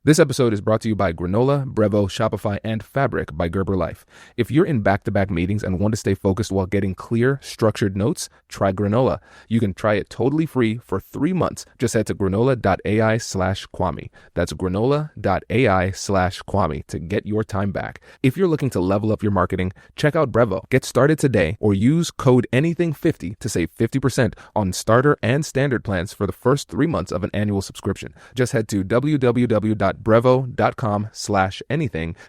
This episode is brought to you by Granola, Brevo, Shopify, and Fabric by Gerber Life. If you're in back-to-back meetings and want to stay focused while getting clear, structured notes, try Granola. You can try it totally free for 3 months. Just head to granola.ai/Kwame. That's granola.ai/Kwame to get your time back. If you're looking to level up your marketing, check out Brevo. Get started today or use code ANYTHING50 to save 50% on starter and standard plans for the first 3 months of an annual subscription. Just head to www.brevo.com/anything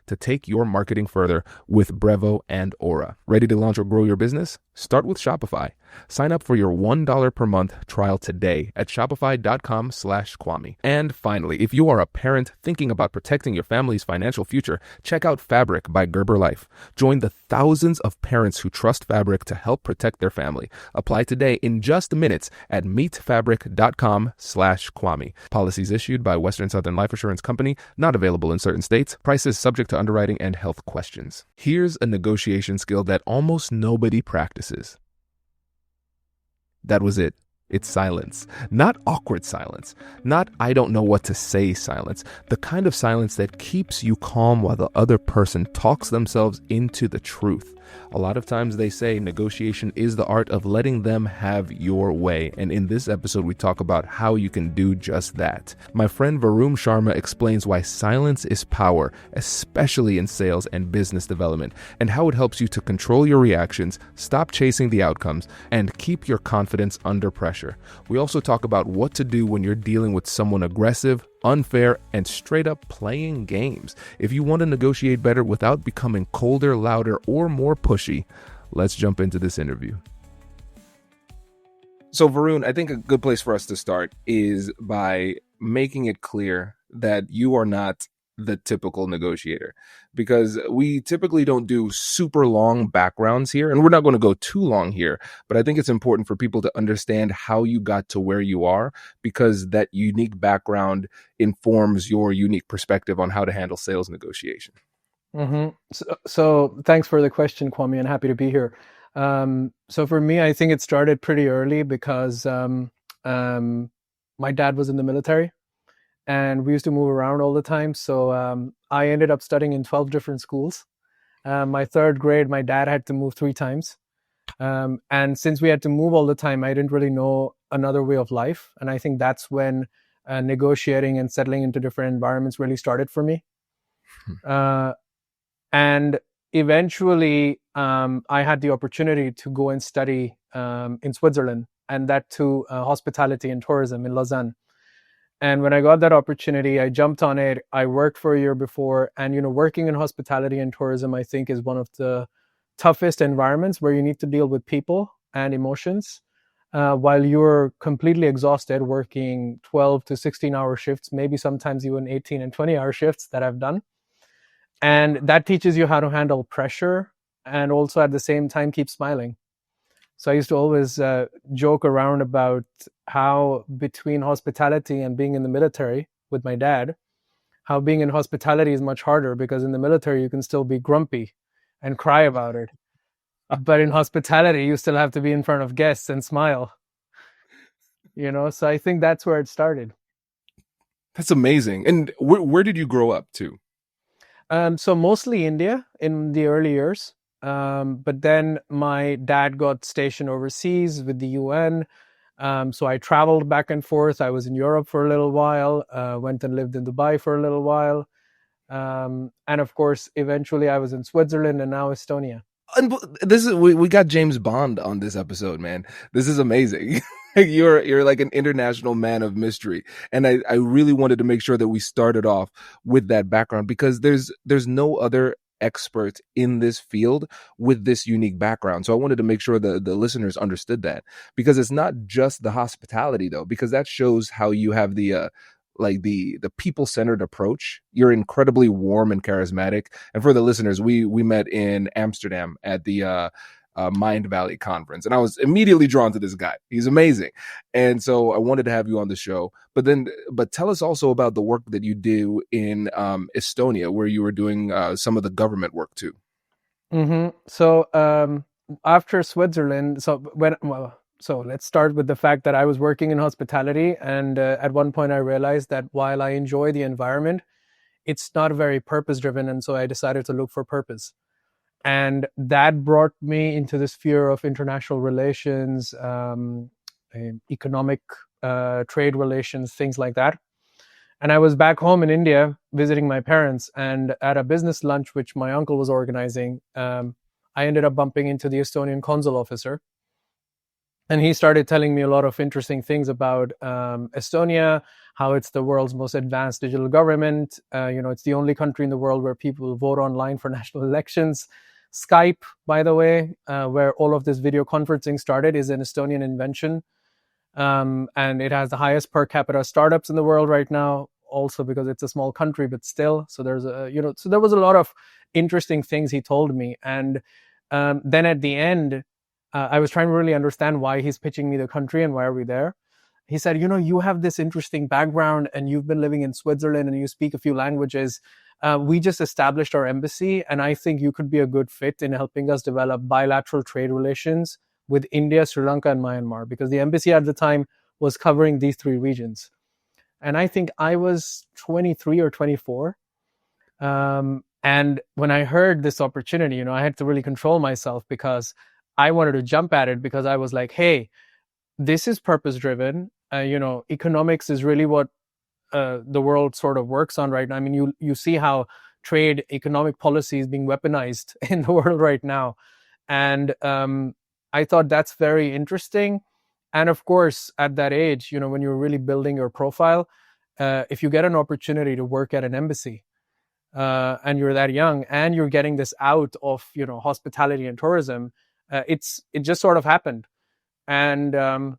to take your marketing further with Brevo and Aura. Ready to launch or grow your business? Start with Shopify. Sign up for your $1 per month trial today at shopify.com/Kwame. And finally, if you are a parent thinking about protecting your family's financial future, check out Fabric by Gerber Life. Join the thousands of parents who trust Fabric to help protect their family. Apply today in just minutes at meetfabric.com/Kwame. Policies issued by Western Southern Life Assurance Company, not available in certain states. Prices subject to underwriting and health questions. Here's a negotiation skill that almost nobody practices. That was it. It's silence. Not awkward silence. Not I don't know what to say silence. The kind of silence that keeps you calm while the other person talks themselves into the truth. A lot of times they say negotiation is the art of letting them have your way. And in this episode, we talk about how you can do just that. My friend Varun Sharma explains why silence is power, especially in sales and business development, and how it helps you to control your reactions, stop chasing the outcomes, and keep your confidence under pressure. We also talk about what to do when you're dealing with someone aggressive, unfair, and straight up playing games. If you want to negotiate better without becoming colder, louder, or more pushy, let's jump into this interview. So Varun, I think a good place for us to start is by making it clear that you are not the typical negotiator, because we typically don't do super long backgrounds here, and we're not going to go too long here, but I think it's important for people to understand how you got to where you are, because that unique background informs your unique perspective on how to handle sales negotiation. Mm-hmm. So thanks for the question, Kwame, and happy to be here. So for me, I think it started pretty early because my dad was in the military, and we used to move around all the time. So I ended up studying in 12 different schools. My third grade, my dad had to move 3 times. And since we had to move all the time, I didn't really know another way of life. And I think that's when negotiating and settling into different environments really started for me. And eventually, I had the opportunity to go and study in Switzerland, and that too, hospitality and tourism in Lausanne. And when I got that opportunity, I jumped on it. I worked for a year before, and working in hospitality and tourism, I think, is one of the toughest environments where you need to deal with people and emotions while you're completely exhausted, working 12 to 16-hour shifts, maybe sometimes even 18 and 20-hour shifts that I've done. And that teaches you how to handle pressure and also at the same time keep smiling. So I used to always joke around about how between hospitality and being in the military with my dad, how being in hospitality is much harder, because in the military you can still be grumpy and cry about it. But in hospitality, you still have to be in front of guests and smile. So I think that's where it started. That's amazing. And where did you grow up too? So mostly India in the early years. But then my dad got stationed overseas with the UN. So I traveled back and forth. I was in Europe for a little while, went and lived in Dubai for a little while. And of course, eventually I was in Switzerland and now Estonia. And we got James Bond on this episode, man. This is amazing. You're like an international man of mystery. And I really wanted to make sure that we started off with that background, because there's no other expert in this field with this unique background. So I wanted to make sure the listeners understood that, because it's not just the hospitality though, because that shows how you have the people-centered approach. You're incredibly warm and charismatic. And for the listeners, we met in Amsterdam at the Mind Valley conference, and I was immediately drawn to this guy. He's amazing. And so I wanted to have you on the show. But tell us also about the work that you do in Estonia, where you were doing some of the government work too. Mm-hmm. So after Switzerland, so let's start with the fact that I was working in hospitality, and at one point I realized that while I enjoy the environment, it's not very purpose driven. And so I decided to look for purpose. And that brought me into the sphere of international relations, economic trade relations, things like that. And I was back home in India visiting my parents, and at a business lunch which my uncle was organizing, I ended up bumping into the Estonian consul officer. And he started telling me a lot of interesting things about Estonia, how it's the world's most advanced digital government. It's the only country in the world where people vote online for national elections. Skype, by the way, where all of this video conferencing started, is an Estonian invention. And it has the highest per capita startups in the world right now, also because it's a small country, but still. So so there was a lot of interesting things he told me. And then at the end, I was trying to really understand why he's pitching me the country and why are we there. He said, you have this interesting background and you've been living in Switzerland and you speak a few languages. We just established our embassy, and I think you could be a good fit in helping us develop bilateral trade relations with India, Sri Lanka, and Myanmar, because the embassy at the time was covering these three regions. And I think I was 23 or 24. And when I heard this opportunity, I had to really control myself because I wanted to jump at it, because I was like, hey, this is purpose driven. Economics is really what the world sort of works on right now. I mean, you see how trade, economic policy is being weaponized in the world right now. And I thought that's very interesting. And of course, at that age, when you're really building your profile, if you get an opportunity to work at an embassy and you're that young and you're getting this out of, hospitality and tourism, it just sort of happened. And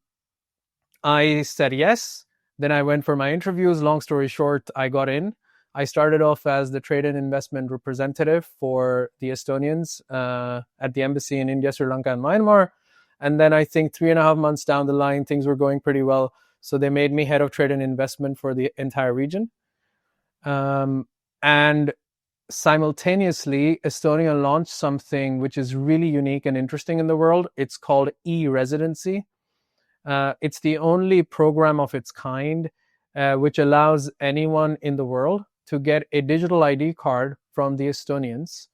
I said yes. Then I went for my interviews. Long story short, I got in. I started off as the trade and investment representative for the Estonians at the embassy in India, Sri Lanka, and Myanmar. And then I think 3.5 months down the line, things were going pretty well. So they made me head of trade and investment for the entire region. And simultaneously, Estonia launched something which is really unique and interesting in the world. It's called e-residency. It's the only program of its kind which allows anyone in the world to get a digital ID card from the Estonians.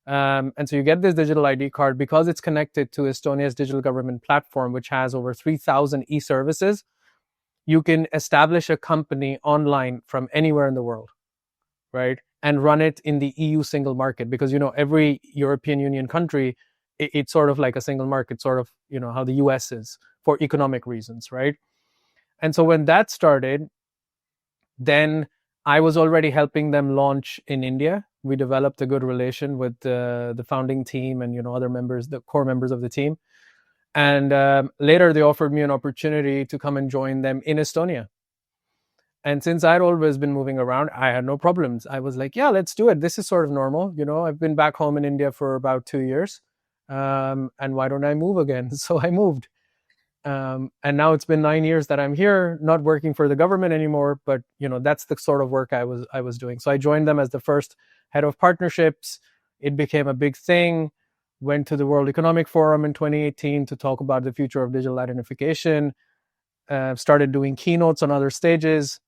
And so you get this digital ID card because it's connected to Estonia's digital government platform, which has over 3,000 e-services. You can establish a company online from anywhere in the world, right? And run it in the EU single market, because, every European Union country, it's sort of like a single market, sort of, how the US is for economic reasons, right? And so when that started, then I was already helping them launch in India. We developed a good relation with the founding team and, other members, the core members of the team. And later they offered me an opportunity to come and join them in Estonia. And since I'd always been moving around, I had no problems. I was like, yeah, let's do it. This is sort of normal. I've been back home in India for about 2 years. And why don't I move again? So I moved. And now it's been 9 years that I'm here, not working for the government anymore. But, that's the sort of work I was doing. So I joined them as the first head of partnerships. It became a big thing. Went to the World Economic Forum in 2018 to talk about the future of digital identification. Started doing keynotes on other stages.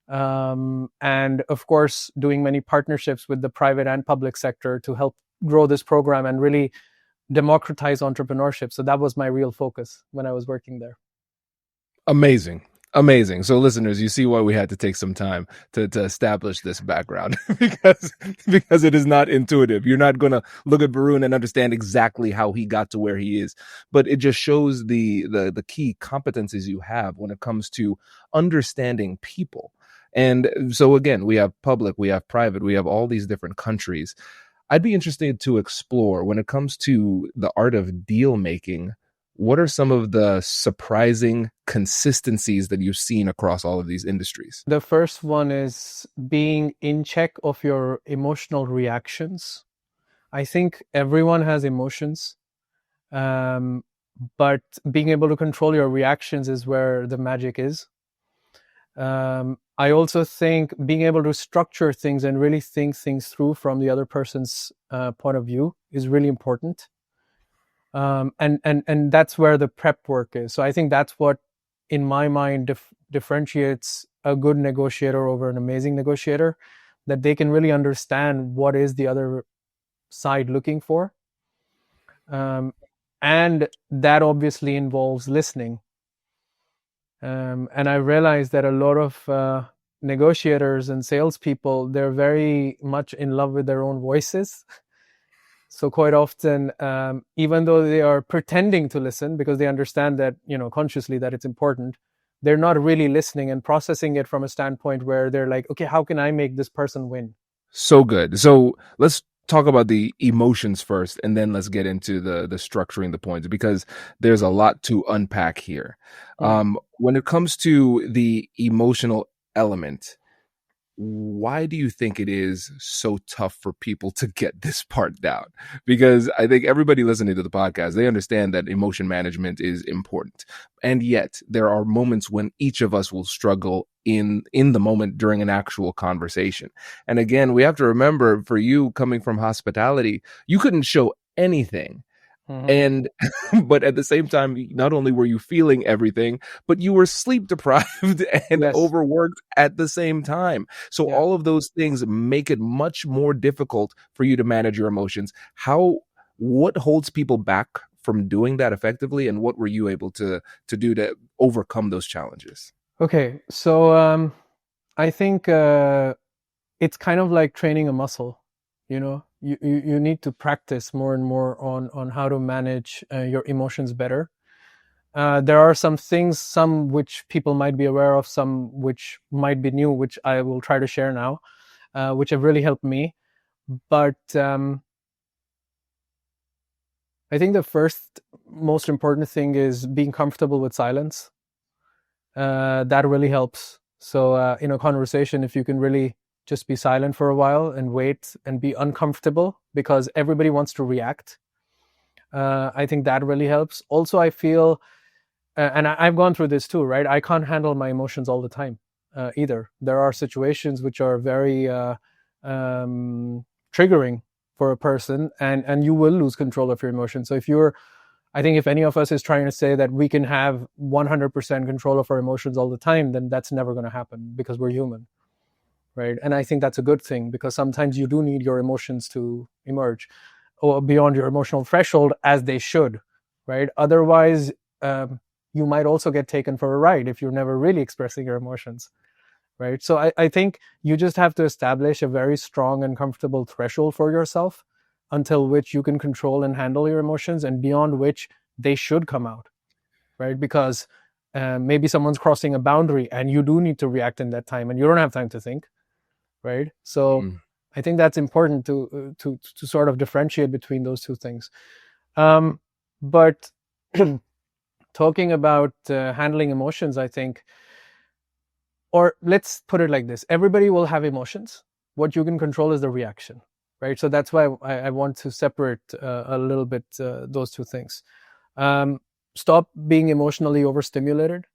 And of course, doing many partnerships with the private and public sector to help grow this program and really democratize entrepreneurship. So that was my real focus when I was working there. Amazing. Amazing. So listeners, you see why we had to take some time to establish this background because it is not intuitive. You're not going to look at Varun and understand exactly how he got to where he is, but it just shows the key competencies you have when it comes to understanding people. And so again, we have public, we have private, we have all these different countries. I'd be interested to explore, when it comes to the art of deal making, what are some of the surprising consistencies that you've seen across all of these industries? The first one is being in check of your emotional reactions. I think everyone has emotions, but being able to control your reactions is where the magic is. I also think being able to structure things and really think things through from the other person's point of view is really important. And that's where the prep work is. So I think that's what, in my mind, differentiates a good negotiator over an amazing negotiator, that they can really understand what is the other side looking for. And that obviously involves listening. And I realized that a lot of negotiators and salespeople, they're very much in love with their own voices. So quite often, even though they are pretending to listen because they understand that, consciously that it's important, they're not really listening and processing it from a standpoint where they're like, okay, how can I make this person win? So good. So let's talk about the emotions first, and then let's get into the structuring the points, because there's a lot to unpack here. When it comes to the emotional element, why do you think it is so tough for people to get this part down? Because I think everybody listening to the podcast, they understand that emotion management is important. And yet there are moments when each of us will struggle in the moment during an actual conversation. And again, we have to remember, for you coming from hospitality, you couldn't show anything. And but at the same time, not only were you feeling everything, but you were sleep deprived and Yes. overworked at the same time. So Yeah. all of those things make it much more difficult for you to manage your emotions. What holds people back from doing that effectively, and what were you able to do to overcome those challenges? Okay, so I think it's kind of like training a muscle. You need to practice more and more on how to manage your emotions better. There are some things, some which people might be aware of, some which might be new, which I will try to share now, which have really helped me. But I think the first most important thing is being comfortable with silence. That really helps. So in a conversation, if you can really just be silent for a while and wait and be uncomfortable, because everybody wants to react, I think that really helps. Also, I feel, and I've gone through this too, right? I can't handle my emotions all the time either. There are situations which are very triggering for a person, and you will lose control of your emotions. So I think if any of us is trying to say that we can have 100% control of our emotions all the time, then that's never going to happen, because we're human, right? And I think that's a good thing, because sometimes you do need your emotions to emerge or beyond your emotional threshold, as they should, right? Otherwise, you might also get taken for a ride if you're never really expressing your emotions, right? So I think you just have to establish a very strong and comfortable threshold for yourself, until which you can control and handle your emotions, and beyond which they should come out, right? Because maybe someone's crossing a boundary and you do need to react in that time, and you don't have time to think, right? So I think that's important to sort of differentiate between those two things. But talking about handling emotions, I think, or let's put it like this: everybody will have emotions. What you can control is the reaction, right? So that's why I want to separate a little bit those two things. Stop being emotionally overstimulated.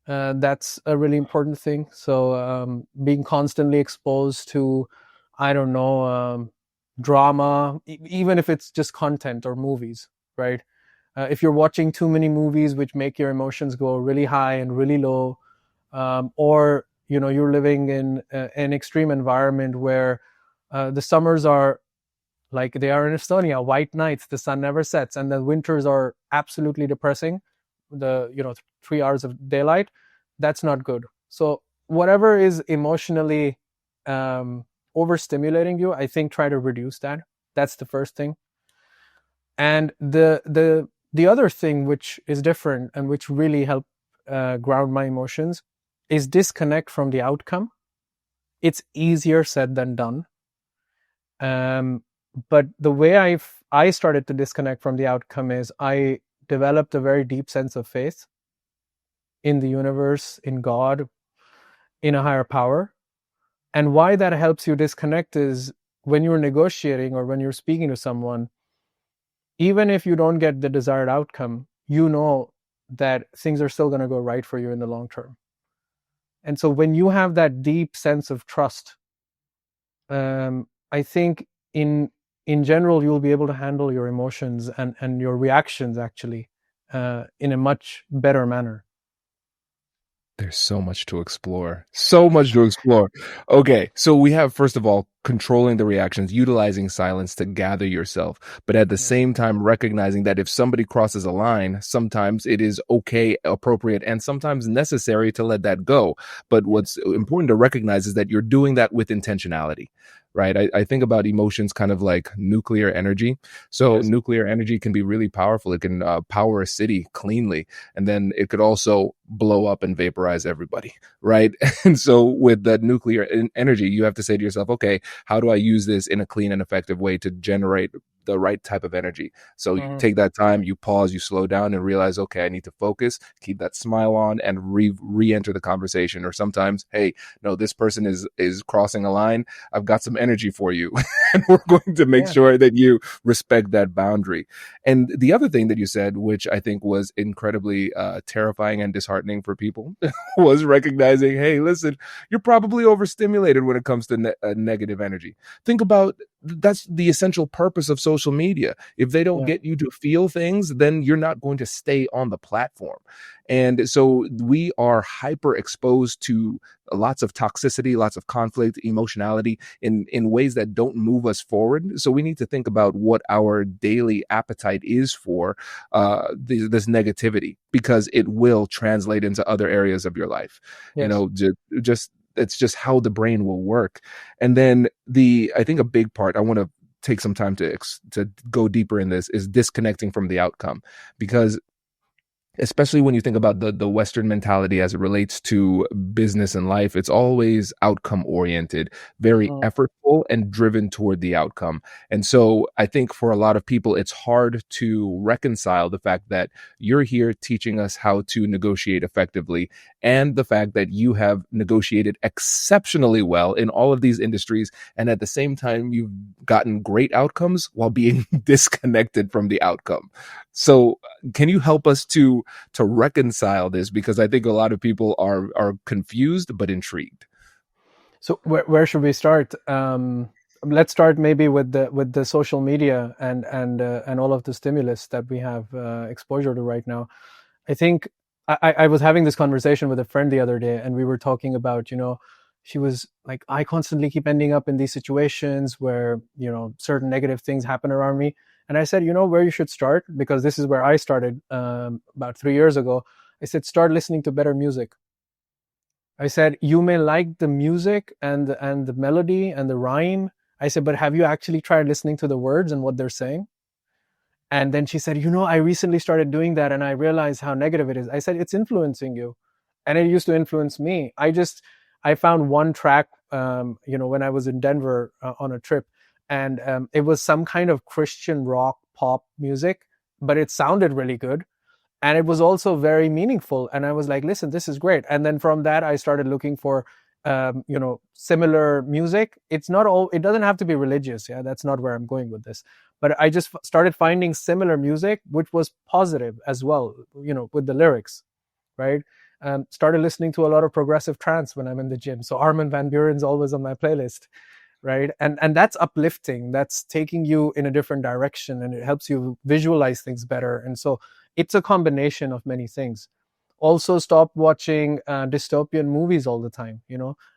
That's a really important thing. So being constantly exposed to, I don't know, drama, even if it's just content or movies, right? If you're watching too many movies which make your emotions go really high and really low, or you're living in an extreme environment where the summers are like they are in Estonia, white nights, the sun never sets, and the winters are absolutely depressing, the 3 hours of daylight, that's not good. So whatever is emotionally overstimulating you, I think try to reduce that. That's the first thing. And the other thing which is different and which really helped ground my emotions is disconnect from the outcome. It's easier said than done. But the way I started to disconnect from the outcome is I developed a very deep sense of faith in the universe, in God, in a higher power. And why that helps you disconnect is when you're negotiating or when you're speaking to someone, even if you don't get the desired outcome, you know that things are still going to go right for you in the long term. And so when you have that deep sense of trust, I think in general, you'll be able to handle your emotions and your reactions actually in a much better manner. There's so much to explore. So much to explore. Okay, so we have, first of all, controlling the reactions, utilizing silence to gather yourself, but at the Yes. same time, recognizing that if somebody crosses a line, sometimes it is okay, appropriate, and sometimes necessary to let that go. But Yeah. what's important to recognize is that you're doing that with intentionality. Right. I think about emotions kind of like nuclear energy. So, Yes. nuclear energy can be really powerful. It can power a city cleanly, and then it could also blow up and vaporize everybody, right? And so with that nuclear energy, you have to say to yourself, okay, how do I use this in a clean and effective way to generate the right type of energy? So you Mhm. take that time, you pause, you slow down and realize, okay, I need to focus, keep that smile on and re-enter the conversation. Or sometimes, hey, no, this person is crossing a line. I've got some energy for you. And we're going to make Yeah. sure that you respect that boundary. And the other thing that you said, which I think was incredibly terrifying and disheartening for people, was recognizing, hey, listen, you're probably overstimulated when it comes to negative energy. Think about that's the essential purpose of social media. If they don't Yeah. get you to feel things, then you're not going to stay on the platform. And so we are hyper exposed to lots of toxicity, lots of conflict, emotionality in ways that don't move us forward. So we need to think about what our daily appetite is for this negativity, because it will translate into other areas of your life. You Yes. know, just it's just how the brain will work. And then I think a big part I want to take some time to go deeper in this is disconnecting from the outcome, because especially when you think about the Western mentality as it relates to business and life, it's always outcome oriented, very Mhm. effortful and driven toward the outcome. And so I think for a lot of people, it's hard to reconcile the fact that you're here teaching us how to negotiate effectively, and the fact that you have negotiated exceptionally well in all of these industries. And at the same time, you've gotten great outcomes while being disconnected from the outcome. So can you help us to reconcile this, because I think a lot of people are confused but intrigued. So where should we start? Let's start maybe with the social media and all of the stimulus that we have exposure to right now. I think I was having this conversation with a friend the other day, and we were talking about, she was like, I constantly keep ending up in these situations where, certain negative things happen around me. And I said, where you should start, because this is where I started about 3 years ago. I said, start listening to better music. I said, you may like the music and the melody and the rhyme. I said, but have you actually tried listening to the words and what they're saying? And then she said, I recently started doing that and I realized how negative it is. I said, it's influencing you. And it used to influence me. I found one track, when I was in Denver on a trip, and it was some kind of Christian rock pop music, but it sounded really good. And it was also very meaningful. And I was like, listen, this is great. And then from that, I started looking for, similar music. It doesn't have to be religious. Yeah, that's not where I'm going with this. But I just started finding similar music, which was positive as well, with the lyrics, right? Started listening to a lot of progressive trance when I'm in the gym. So Armin van Buuren's always on my playlist, right? And that's uplifting. That's taking you in a different direction, and it helps you visualize things better. And so it's a combination of many things. Also, stop watching dystopian movies all the time.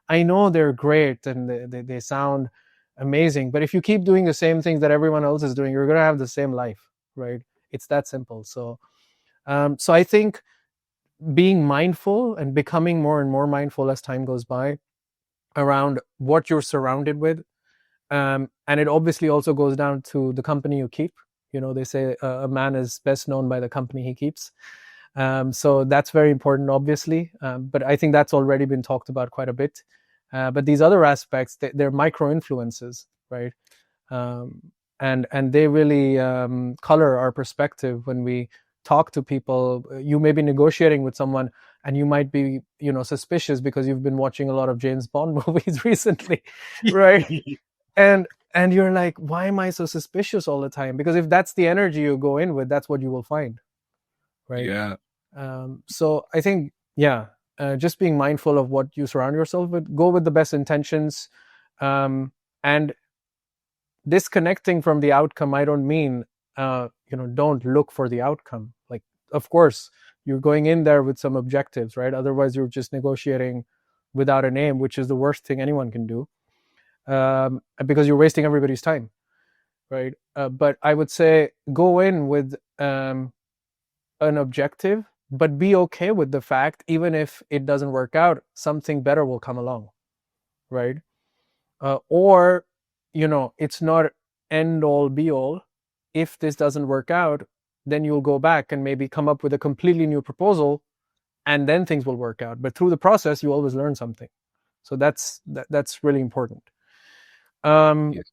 I know they're great and they sound amazing, but if you keep doing the same things that everyone else is doing, you're going to have the same life, right? It's that simple. So I think being mindful and becoming more and more mindful as time goes by around what you're surrounded with. And it obviously also goes down to the company you keep. They say a man is best known by the company he keeps. So that's very important, obviously. But I think that's already been talked about quite a bit. But these other aspects, they're micro influences, right? And they really color our perspective when we talk to people. You may be negotiating with someone, and you might be, suspicious because you've been watching a lot of James Bond movies recently, right? And you're like, why am I so suspicious all the time? Because if that's the energy you go in with, that's what you will find, right? Yeah. So I think, yeah, just being mindful of what you surround yourself with, go with the best intentions, and disconnecting from the outcome. I don't mean, don't look for the outcome. Like, of course, you're going in there with some objectives, right? Otherwise, you're just negotiating without an aim, which is the worst thing anyone can do, because you're wasting everybody's time, right? But I would say go in with an objective, but be okay with the fact, even if it doesn't work out, something better will come along, right? Or, it's not end all be all. If this doesn't work out, then you'll go back and maybe come up with a completely new proposal, and then things will work out. But through the process, you always learn something. So that's really important. Yes.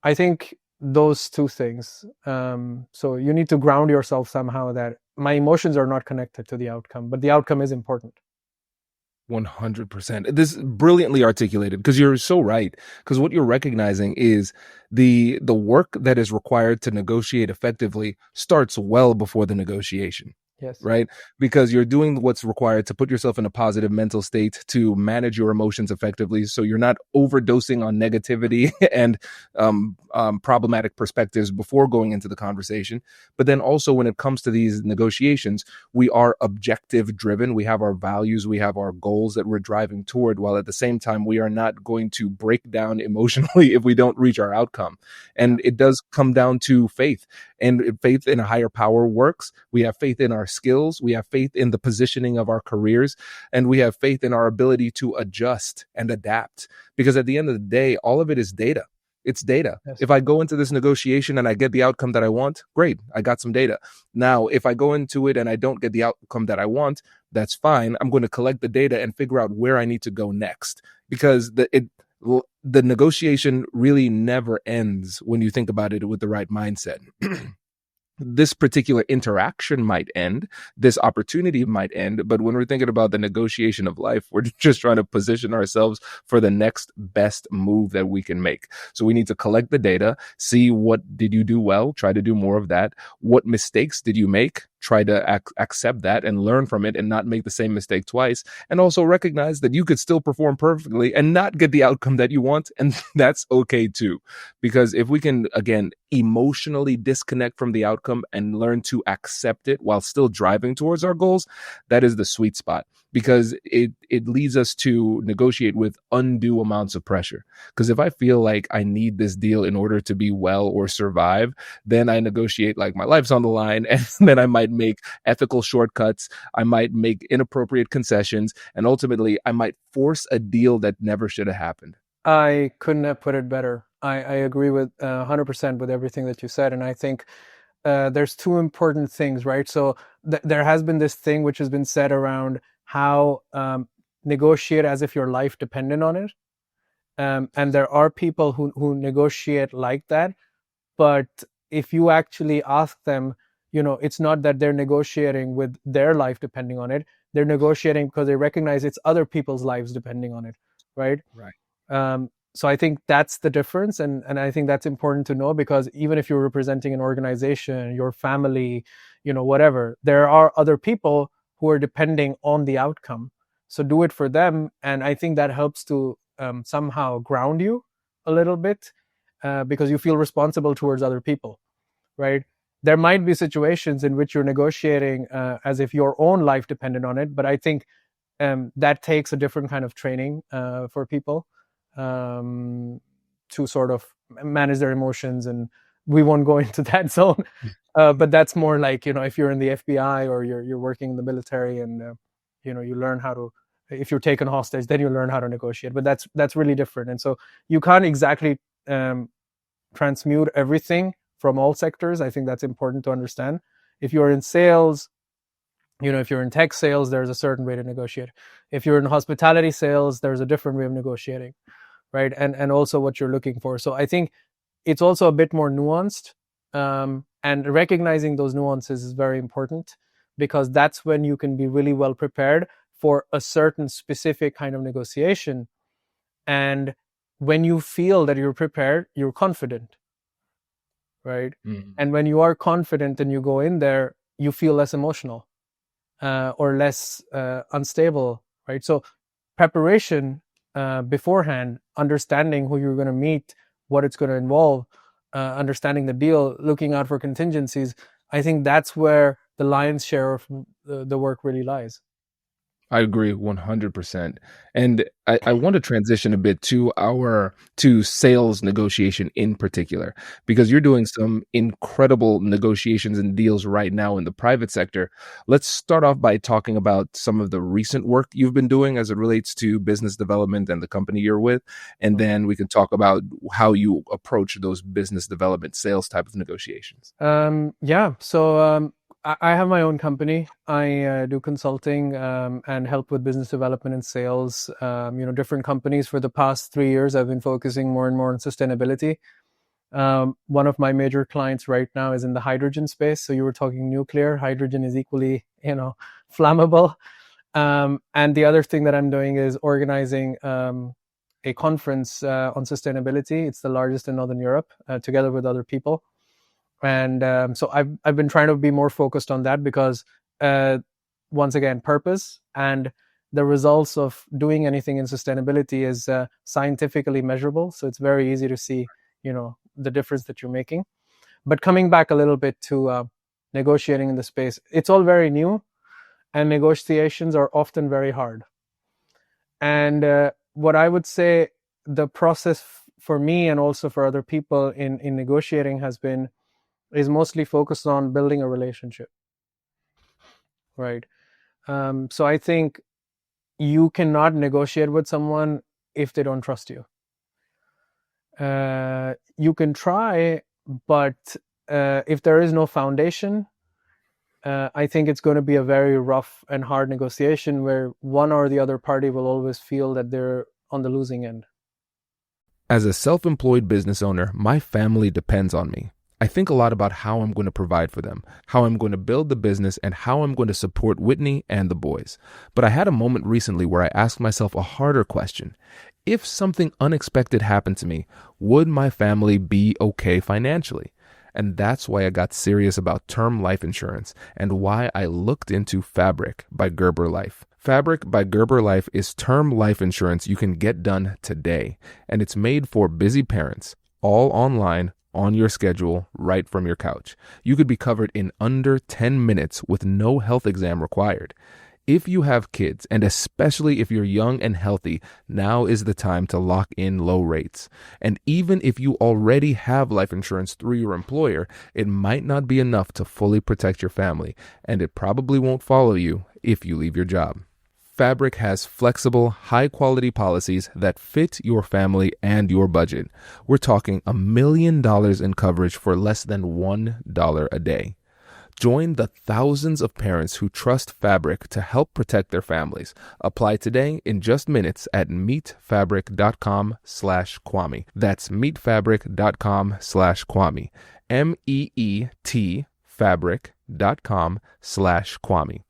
I think those two things. So you need to ground yourself somehow that my emotions are not connected to the outcome, but the outcome is important. 100%. This is brilliantly articulated, because you're so right. Because what you're recognizing is the work that is required to negotiate effectively starts well before the negotiation. Yes. Right? Because you're doing what's required to put yourself in a positive mental state to manage your emotions effectively, so you're not overdosing on negativity and problematic perspectives before going into the conversation. But then also, when it comes to these negotiations, we are objective driven. We have our values, we have our goals that we're driving toward, while at the same time, we are not going to break down emotionally if we don't reach our outcome. And it does come down to faith. And faith in a higher power works. We have faith in our skills. We have faith in the positioning of our careers. And we have faith in our ability to adjust and adapt. Because at the end of the day, all of it is data. It's data. Yes. If I go into this negotiation and I get the outcome that I want, great. I got some data. Now, if I go into it and I don't get the outcome that I want, that's fine. I'm going to collect the data and figure out where I need to go next. Because the negotiation really never ends when you think about it with the right mindset. This particular interaction might end, this opportunity might end, but when we're thinking about the negotiation of life, we're just trying to position ourselves for the next best move that we can make. So we need to collect the data, see what did you do well, try to do more of that. What mistakes did you make? Try to accept that and learn from it and not make the same mistake twice. And also recognize that you could still perform perfectly and not get the outcome that you want. And that's okay too. Because if we can, again, emotionally disconnect from the outcome and learn to accept it while still driving towards our goals, that is the sweet spot. Because it leads us to negotiate with undue amounts of pressure. Because if I feel like I need this deal in order to be well or survive, then I negotiate like my life's on the line, and then I might make ethical shortcuts, I might make inappropriate concessions, and ultimately I might force a deal that never should have happened. I couldn't have put it better. I agree with 100% with everything that you said, and I think there's two important things, right? So there has been this thing which has been said around how negotiate as if your life depended on it. And there are people who negotiate like that. But if you actually ask them, it's not that they're negotiating with their life depending on it. They're negotiating because they recognize it's other people's lives depending on it, right? Right. So I think that's the difference. And I think that's important to know, because even if you're representing an organization, your family, whatever, there are other people who are depending on the outcome. So do it for them. And I think that helps to somehow ground you a little bit, because you feel responsible towards other people, right? There might be situations in which you're negotiating as if your own life depended on it. But I think that takes a different kind of training for people to sort of manage their emotions. And we won't go into that zone. But that's more like, if you're in the FBI or you're working in the military, and you learn how to, if you're taken hostage, then you learn how to negotiate. But that's really different. And so you can't exactly transmute everything from all sectors. I think that's important to understand. If you're in sales, if you're in tech sales, there's a certain way to negotiate. If you're in hospitality sales, there's a different way of negotiating, right? And also what you're looking for. So I think it's also a bit more nuanced. And recognizing those nuances is very important, because that's when you can be really well prepared for a certain specific kind of negotiation. And when you feel that you're prepared, you're confident, right? Mm-hmm. And when you are confident and you go in there, you feel less emotional or less unstable, right? So preparation beforehand, understanding who you're going to meet, what it's going to involve, understanding the deal, looking out for contingencies, I think that's where the lion's share of the work really lies. I agree 100%. And I want to transition a bit to sales negotiation in particular, because you're doing some incredible negotiations and deals right now in the private sector. Let's start off by talking about some of the recent work you've been doing as it relates to business development and the company you're with. And then we can talk about how you approach those business development sales type of negotiations. So I have my own company. I do consulting and help with business development and sales. Different companies. For the past 3 years, I've been focusing more and more on sustainability. One of my major clients right now is in the hydrogen space. So you were talking nuclear. Hydrogen is equally, flammable. And the other thing that I'm doing is organizing a conference on sustainability. It's the largest in Northern Europe, together with other people. And so I've been trying to be more focused on that because, once again, purpose and the results of doing anything in sustainability is scientifically measurable. So it's very easy to see, the difference that you're making. But coming back a little bit to negotiating in the space, it's all very new, and negotiations are often very hard. And what I would say the process for me and also for other people in negotiating is mostly focused on building a relationship, right? So I think you cannot negotiate with someone if they don't trust you. You can try, but if there is no foundation, I think it's going to be a very rough and hard negotiation where one or the other party will always feel that they're on the losing end. As a self-employed business owner, my family depends on me. I think a lot about how I'm going to provide for them, how I'm going to build the business, and how I'm going to support Whitney and the boys. But I had a moment recently where I asked myself a harder question. If something unexpected happened to me, would my family be okay financially? And that's why I got serious about term life insurance and why I looked into Fabric by Gerber Life. Fabric by Gerber Life is term life insurance you can get done today, and it's made for busy parents, all online, on your schedule, right from your couch. You could be covered in under 10 minutes with no health exam required. If you have kids, and especially if you're young and healthy, now is the time to lock in low rates. And even if you already have life insurance through your employer, it might not be enough to fully protect your family, and it probably won't follow you if you leave your job. Fabric has flexible, high-quality policies that fit your family and your budget. We're talking $1 million in coverage for less than $1 a day. Join the thousands of parents who trust Fabric to help protect their families. Apply today in just minutes at meetfabric.com/Kwame. That's meetfabric.com/Kwame. MEET fabric.com/Kwame.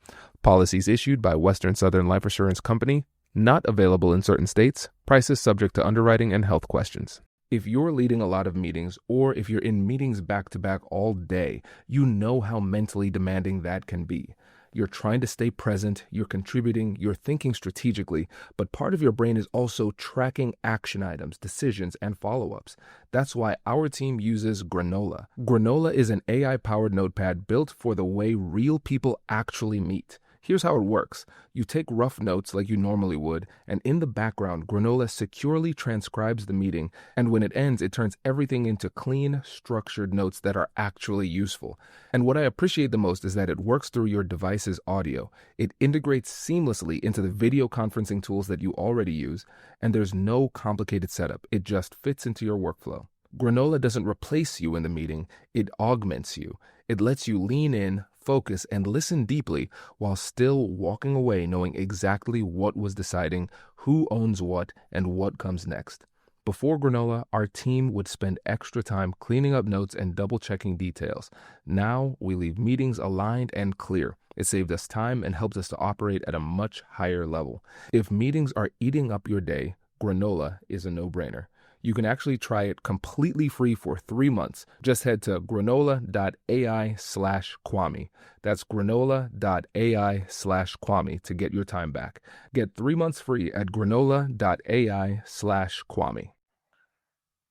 Policies issued by Western Southern Life Assurance Company, not available in certain states, prices subject to underwriting and health questions. If you're leading a lot of meetings, or if you're in meetings back-to-back all day, you know how mentally demanding that can be. You're trying to stay present, you're contributing, you're thinking strategically, but part of your brain is also tracking action items, decisions, and follow-ups. That's why our team uses Granola. Granola is an AI-powered notepad built for the way real people actually meet. Here's how it works. You take rough notes like you normally would, and in the background, Granola securely transcribes the meeting, and when it ends, it turns everything into clean, structured notes that are actually useful. And what I appreciate the most is that it works through your device's audio. It integrates seamlessly into the video conferencing tools that you already use, and there's no complicated setup. It just fits into your workflow. Granola doesn't replace you in the meeting, it augments you. It lets you lean in, focus, and listen deeply while still walking away knowing exactly what was deciding, who owns what, and what comes next. Before Granola, our team would spend extra time cleaning up notes and double-checking details. Now, we leave meetings aligned and clear. It saved us time and helped us to operate at a much higher level. If meetings are eating up your day, Granola is a no-brainer. You can actually try it completely free for 3 months. Just head to granola.ai/Kwame. That's granola.ai/Kwame to get your time back. Get 3 months free at granola.ai/Kwame.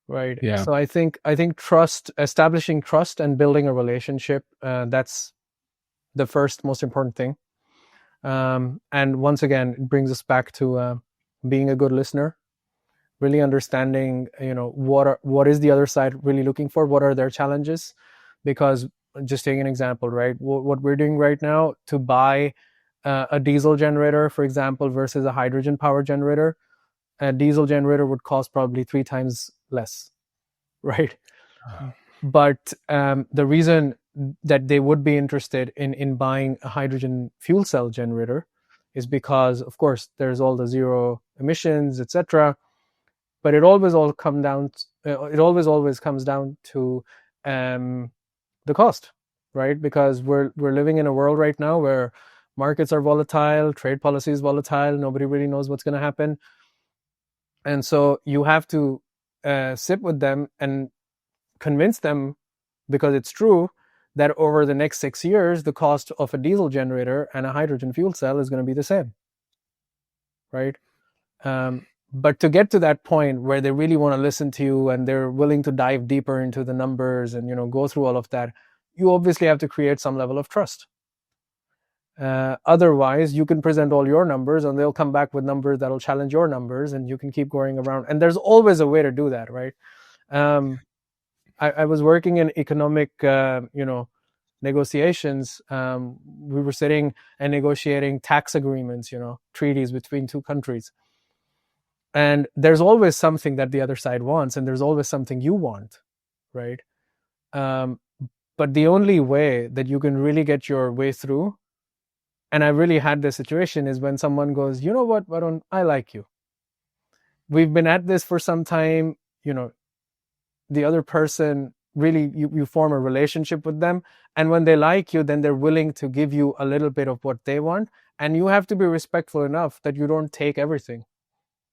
Right. Yeah. So I think establishing trust and building a relationship, that's the first most important thing. And once again, it brings us back to being a good listener, really understanding, what is the other side really looking for, what are their challenges. Because just taking an example, right, what we're doing right now to buy a diesel generator, for example, versus a hydrogen power generator, a diesel generator would cost probably 3 times less, right? But the reason that they would be interested in buying a hydrogen fuel cell generator is because, of course, there's all the zero emissions, etc. But it always comes down to the cost, right? Because we're living in a world right now where markets are volatile, trade policy is volatile, nobody really knows what's going to happen. And so you have to sit with them and convince them, because it's true, that over the next 6 years, the cost of a diesel generator and a hydrogen fuel cell is going to be the same, right? But to get to that point where they really want to listen to you and they're willing to dive deeper into the numbers and go through all of that, you obviously have to create some level of trust. Otherwise, you can present all your numbers and they'll come back with numbers that'll challenge your numbers, and you can keep going around. And there's always a way to do that, right? I was working in economic, negotiations. We were sitting and negotiating tax agreements, treaties between two countries. And there's always something that the other side wants, and there's always something you want, right? But the only way that you can really get your way through, and I really had this situation, is when someone goes, you know what, Varun, I like you. We've been at this for some time, the other person, really, you form a relationship with them. And when they like you, then they're willing to give you a little bit of what they want. And you have to be respectful enough that you don't take everything,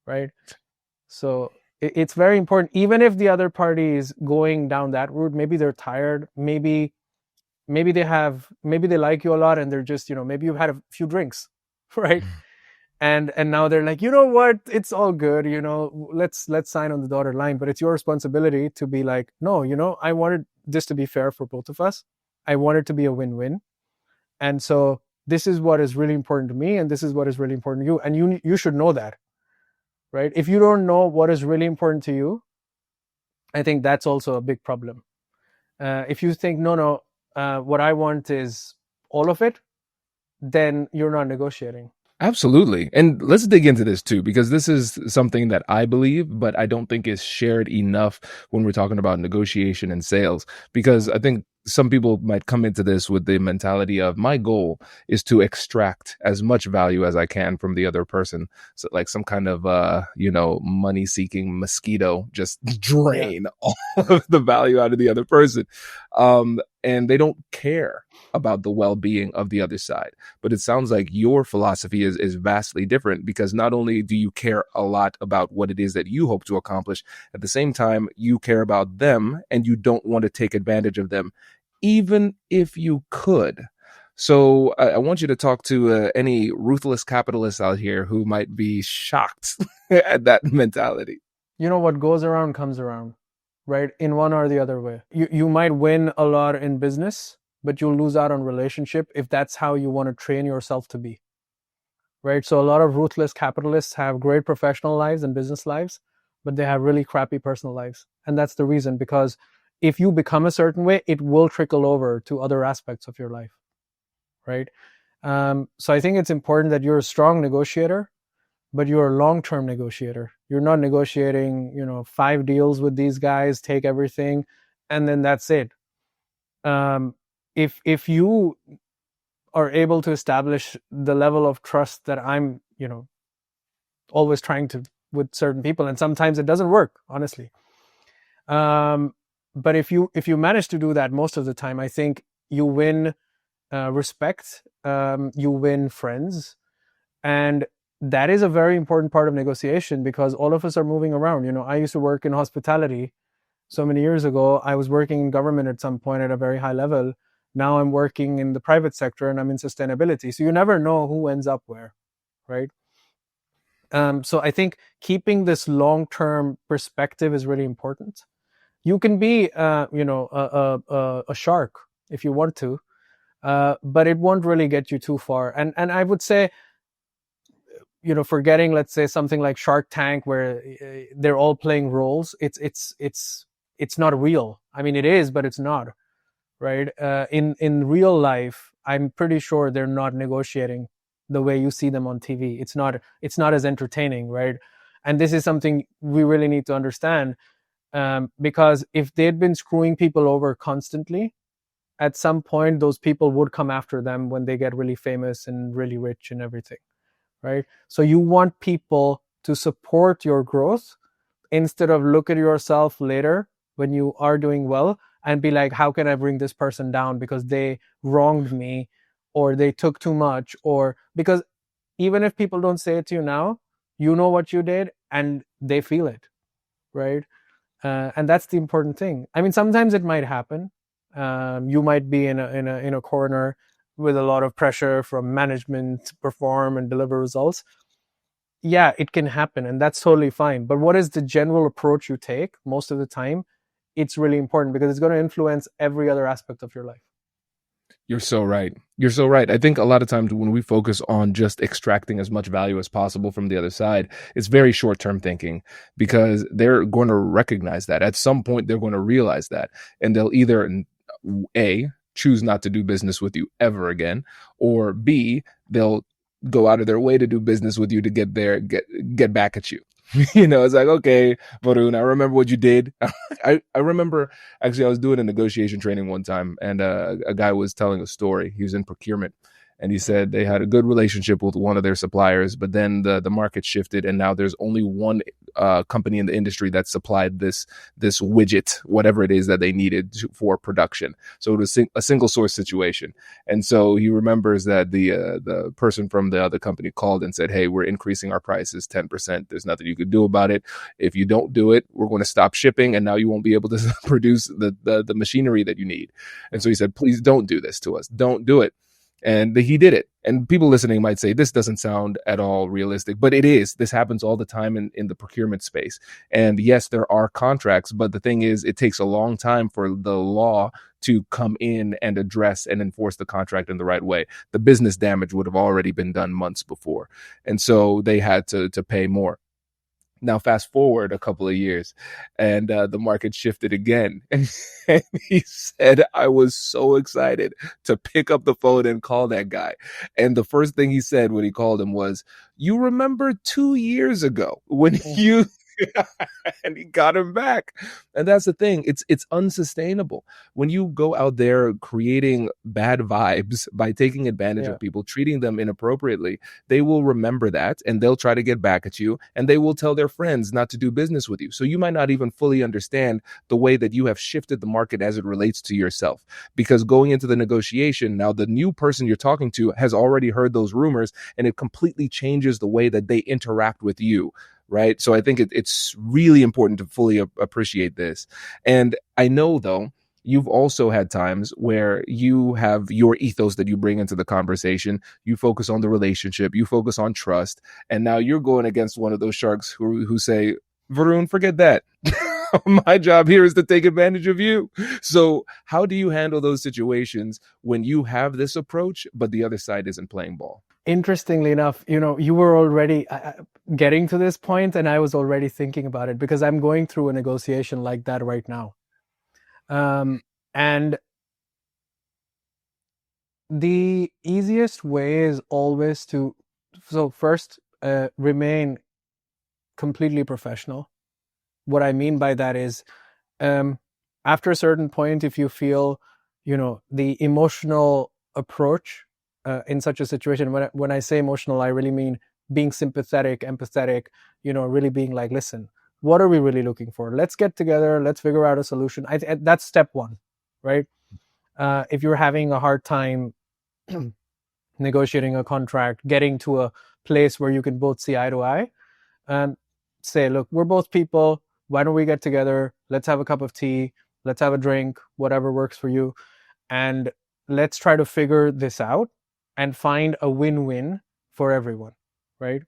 right? So it's very important, even if the other party is going down that route. Maybe they're tired, maybe they like you a lot, and they're just, maybe you've had a few drinks, right? And now they're like, you know what, it's all good, let's sign on the dotted line. But it's your responsibility to be like, no, I wanted this to be fair for both of us. I want it to be a win-win. And so this is what is really important to me, and this is what is really important to you. And you should know that, right? If you don't know what is really important to you, I think that's also a big problem. If you think, no, what I want is all of it, then you're not negotiating. Absolutely. And let's dig into this too, because this is something that I believe, but I don't think is shared enough when we're talking about negotiation and sales. Because I think some people might come into this with the mentality of, my goal is to extract as much value as I can from the other person. So like some kind of, money seeking mosquito, just drain all of the value out of the other person. And they don't care about the well-being of the other side. But it sounds like your philosophy is vastly different, because not only do you care a lot about what it is that you hope to accomplish, at the same time, you care about them and you don't want to take advantage of them, even if you could. So I want you to talk to any ruthless capitalists out here who might be shocked at that mentality. What goes around comes around, right? In one or the other way. You might win a lot in business, but you'll lose out on relationship if that's how you want to train yourself to be, right? So a lot of ruthless capitalists have great professional lives and business lives, but they have really crappy personal lives. And that's the reason, because if you become a certain way, it will trickle over to other aspects of your life, right? So I think it's important that you're a strong negotiator, but you're a long-term negotiator. You're not negotiating, 5 deals with these guys, take everything, and then that's it. If you are able to establish the level of trust that I'm, always trying to with certain people, and sometimes it doesn't work, honestly. But if you manage to do that most of the time, I think you win respect, you win friends, and that is a very important part of negotiation, because all of us are moving around. I used to work in hospitality so many years ago. I was working in government at some point at a very high level. Now I'm working in the private sector and I'm in sustainability. So you never know who ends up where, right? So I think keeping this long-term perspective is really important. You can be, a shark if you want to, but it won't really get you too far. And I would say, forgetting, let's say, something like Shark Tank, where they're all playing roles, it's not real. I mean, it is, but it's not, right? In real life, I'm pretty sure they're not negotiating the way you see them on TV. It's not as entertaining, right? And this is something we really need to understand, because if they'd been screwing people over constantly, at some point those people would come after them when they get really famous and really rich and everything, right? So you want people to support your growth instead of look at yourself later when you are doing well and be like, how can I bring this person down because they wronged me, or they took too much, or because even if people don't say it to you now, you know what you did and they feel it, right? And that's the important thing. I mean, sometimes it might happen. You might be in a corner with a lot of pressure from management to perform and deliver results. Yeah, it can happen, and that's totally fine. But what is the general approach you take most of the time? It's really important because it's going to influence every other aspect of your life. You're so right. You're so right. I think a lot of times when we focus on just extracting as much value as possible from the other side, it's very short term thinking, because they're going to recognize that. At some point, they're going to realize that. And they'll either, A, choose not to do business with you ever again, or B, they'll go out of their way to do business with you to get back at you. It's like, okay, Varun, I remember what you did. I remember, actually, I was doing a negotiation training one time, and a guy was telling a story. He was in procurement, and he said they had a good relationship with one of their suppliers, but then the market shifted, and now there's only one company in the industry that supplied this widget, whatever it is that they needed for production. So it was a single source situation. And so he remembers that the person from the other company called and said, hey, we're increasing our prices 10%. There's nothing you could do about it. If you don't do it, we're going to stop shipping, and now you won't be able to produce the machinery that you need. And so he said, please don't do this to us. Don't do it. And he did it. And people listening might say, this doesn't sound at all realistic, but it is. This happens all the time in the procurement space. And yes, there are contracts, but the thing is, it takes a long time for the law to come in and address and enforce the contract in the right way. The business damage would have already been done months before. And so they had to pay more. Now, fast forward a couple of years, and the market shifted again. And he said, I was so excited to pick up the phone and call that guy. And the first thing he said when he called him was, you remember 2 years ago when you... and he got him back. And that's the thing. It's unsustainable. When you go out there creating bad vibes by taking advantage of people, treating them inappropriately, they will remember that, and they'll try to get back at you, and they will tell their friends not to do business with you. So you might not even fully understand the way that you have shifted the market as it relates to yourself, because going into the negotiation, now the new person you're talking to has already heard those rumors, and it completely changes the way that they interact with you. Right. So I think it's really important to fully appreciate this. And I know, though, you've also had times where you have your ethos that you bring into the conversation. You focus on the relationship, you focus on trust. And now you're going against one of those sharks who say, Varun, forget that. My job here is to take advantage of you. So how do you handle those situations when you have this approach, but the other side isn't playing ball? Interestingly enough, you were already getting to this point, and I was already thinking about it because I'm going through a negotiation like that right now. And the easiest way is always first, remain completely professional. What I mean by that is, after a certain point, if you feel, the emotional approach in such a situation, when I say emotional, I really mean being sympathetic, empathetic, really being like, listen, what are we really looking for? Let's get together. Let's figure out a solution. That's step one, right? If you're having a hard time negotiating a contract, getting to a place where you can both see eye to eye, say, look, we're both people. Why don't we get together? Let's have a cup of tea. Let's have a drink, whatever works for you. And let's try to figure this out and find a win-win for everyone, right?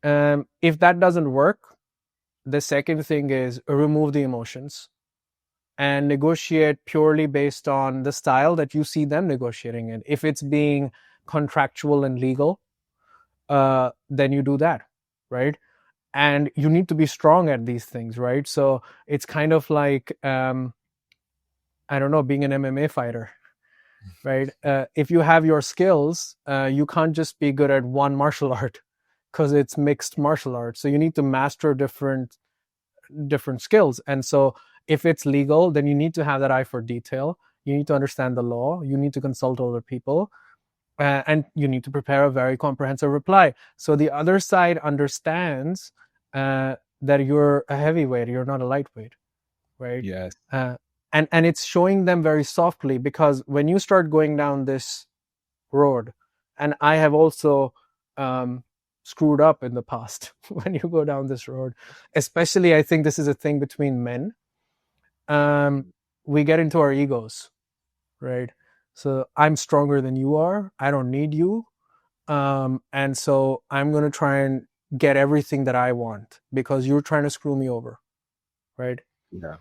If that doesn't work, the second thing is remove the emotions and negotiate purely based on the style that you see them negotiating in. If it's being contractual and legal, then you do that, right? And you need to be strong at these things, right? So it's kind of like, I don't know, being an MMA fighter, right? If you have your skills, you can't just be good at one martial art because it's mixed martial arts. So you need to master different skills. And so if it's legal, then you need to have that eye for detail. You need to understand the law. You need to consult other people. And you need to prepare a very comprehensive reply. So the other side understands that you're a heavyweight, you're not a lightweight, right? Yes. And it's showing them very softly, because when you start going down this road, and I have also screwed up in the past when you go down this road, especially I think this is a thing between men, we get into our egos, right? So I'm stronger than you are. I don't need you. And so I'm going to try and get everything that I want because you're trying to screw me over, right? Yeah.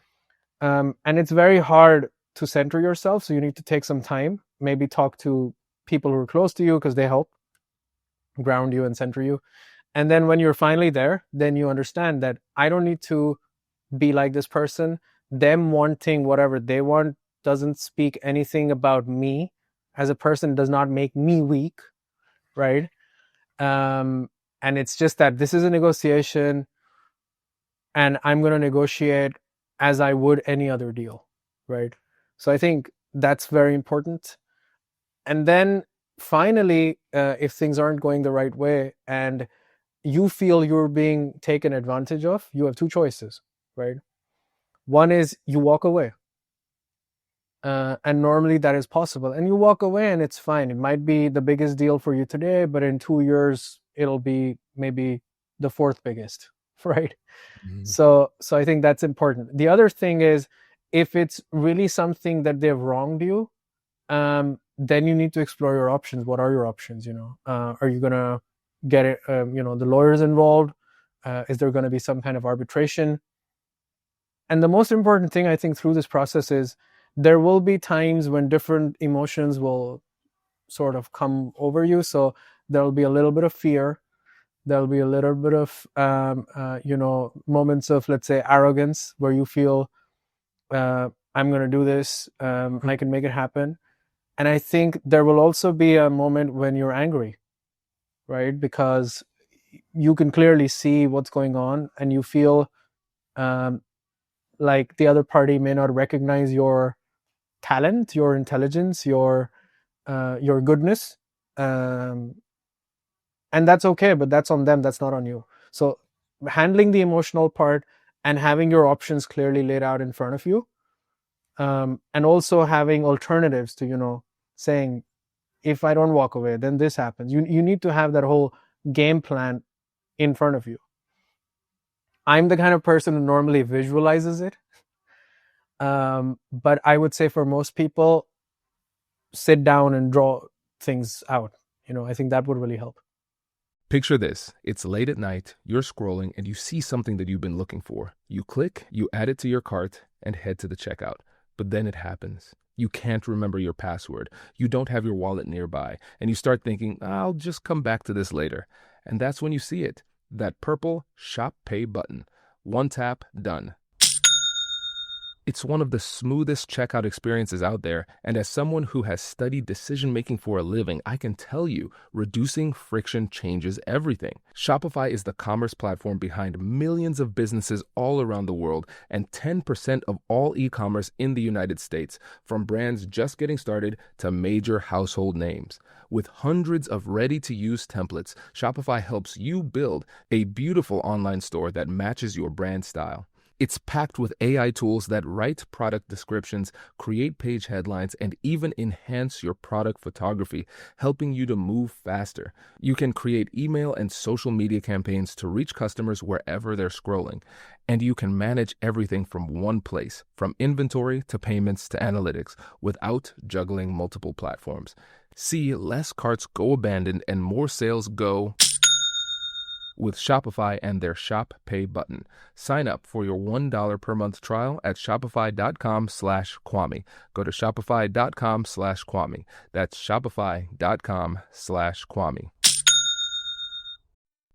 And it's very hard to center yourself. So you need to take some time, maybe talk to people who are close to you because they help ground you and center you. And then when you're finally there, then you understand that I don't need to be like this person. Them wanting whatever they want doesn't speak anything about me as a person, does not make me weak, right? And it's just that this is a negotiation, and I'm going to negotiate as I would any other deal, right? So I think that's very important. And then finally, if things aren't going the right way and you feel you're being taken advantage of, you have two choices, right? One is you walk away. And normally that is possible. And you walk away and it's fine. It might be the biggest deal for you today, but in 2 years, it'll be maybe the fourth biggest, right? Mm-hmm. So I think that's important. The other thing is, if it's really something that they've wronged you, then you need to explore your options. What are your options? Are you going to get it, the lawyers involved? Is there going to be some kind of arbitration? And the most important thing, I think, through this process is there will be times when different emotions will sort of come over you. So there'll be a little bit of fear. There'll be a little bit of, moments of, let's say, arrogance, where you feel, I'm going to do this, I can make it happen. And I think there will also be a moment when you're angry, right? Because you can clearly see what's going on, and you feel like the other party may not recognize your talent, your intelligence, your goodness, and that's okay, but that's on them, that's not on you. So handling the emotional part and having your options clearly laid out in front of you, and also having alternatives to saying, if I don't walk away, then this happens. You need to have that whole game plan in front of you. I'm the kind of person who normally visualizes it. But I would say for most people, sit down and draw things out. I think that would really help. Picture this. It's late at night, you're scrolling, and you see something that you've been looking for. You click, you add it to your cart, and head to the checkout. But then it happens. You can't remember your password. You don't have your wallet nearby, and you start thinking, I'll just come back to this later. And that's when you see it. That purple Shop Pay button. One tap, done. It's one of the smoothest checkout experiences out there, and as someone who has studied decision-making for a living, I can tell you, reducing friction changes everything. Shopify is the commerce platform behind millions of businesses all around the world, and 10% of all e-commerce in the United States, from brands just getting started to major household names. With hundreds of ready-to-use templates, Shopify helps you build a beautiful online store that matches your brand style. It's packed with AI tools that write product descriptions, create page headlines, and even enhance your product photography, helping you to move faster. You can create email and social media campaigns to reach customers wherever they're scrolling. And you can manage everything from one place, from inventory to payments to analytics, without juggling multiple platforms. See less carts go abandoned and more sales go with Shopify and their Shop Pay button. Sign up for your $1 per month trial at shopify.com/Kwame. Go to shopify.com/Kwame. That's shopify.com/Kwame.